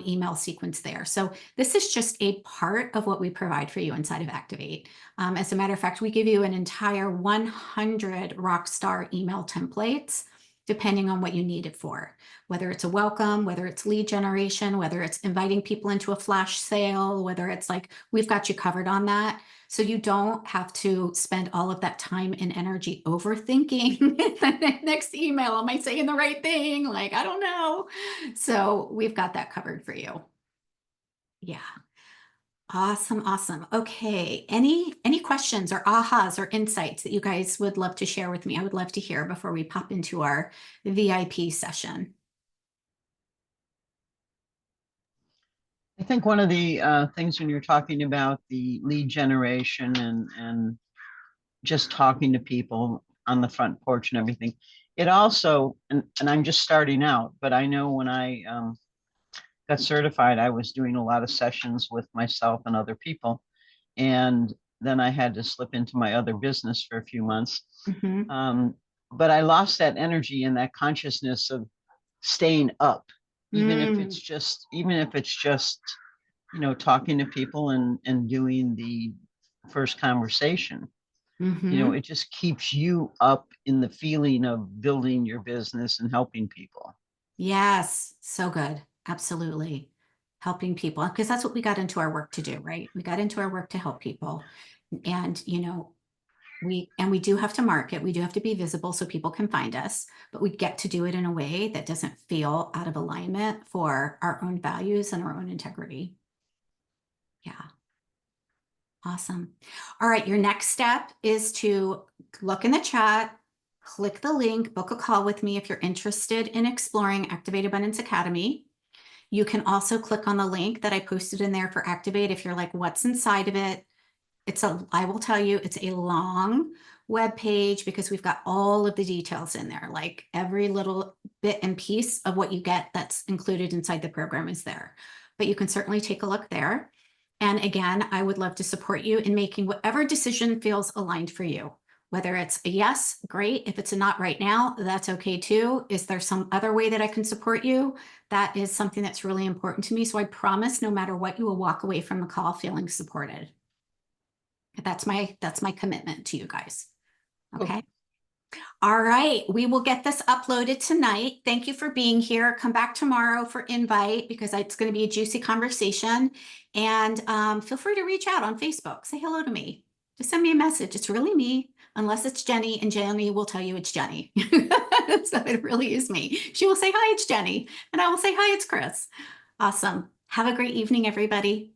email sequence there. So this is just a part of what we provide for you inside of Activate. As a matter of fact, we give you an entire 100 Rockstar email templates, depending on what you need it for, whether it's a welcome, whether it's lead generation, whether it's inviting people into a flash sale, whether it's like, we've got you covered on that. So you don't have to spend all of that time and energy overthinking the next email. Am I saying the right thing? Like, I don't know. So we've got that covered for you. Yeah. Awesome. Awesome. Okay. Any questions or ahas or insights that you guys would love to share with me? I would love to hear before we pop into our VIP session. I think one of the things when you're talking about the lead generation and just talking to people on the front porch and everything, it also, and I'm just starting out, but I know when I got certified, I was doing a lot of sessions with myself and other people. And then I had to slip into my other business for a few months. Mhm. But I lost that energy and that consciousness of staying up, even if Mm. it's just, talking to people and doing the first conversation. Mhm. It just keeps you up in the feeling of building your business and helping people. Yes. So good. Absolutely. Helping people, because that's what we got into our work to do, right? We got into our work to help people. And, we do have to market, we do have to be visible so people can find us, but we get to do it in a way that doesn't feel out of alignment for our own values and our own integrity. Yeah. Awesome. All right. Your next step is to look in the chat, click the link, book a call with me if you're interested in exploring Activate Abundance Academy. You can also click on the link that I posted in there for Activate if you're like, what's inside of it? I will tell you, it's a long web page because we've got all of the details in there. Like every little bit and piece of what you get that's included inside the program is there. But you can certainly take a look there. And again, I would love to support you in making whatever decision feels aligned for you. Whether it's a yes, great. If it's a not right now, that's okay too. Is there some other way that I can support you? That is something that's really important to me. So I promise no matter what, you will walk away from the call feeling supported. That's my commitment to you guys. Okay. All right, we will get this uploaded tonight. Thank you for being here. Come back tomorrow for invite because it's going to be a juicy conversation. And feel free to reach out on Facebook. Say hello to me. Just send me a message. It's really me, unless it's Jenny, and Jenny will tell you it's Jenny. So it really is me. She will say, hi, it's Jenny. And I will say, hi, it's Chris. Awesome. Have a great evening, everybody.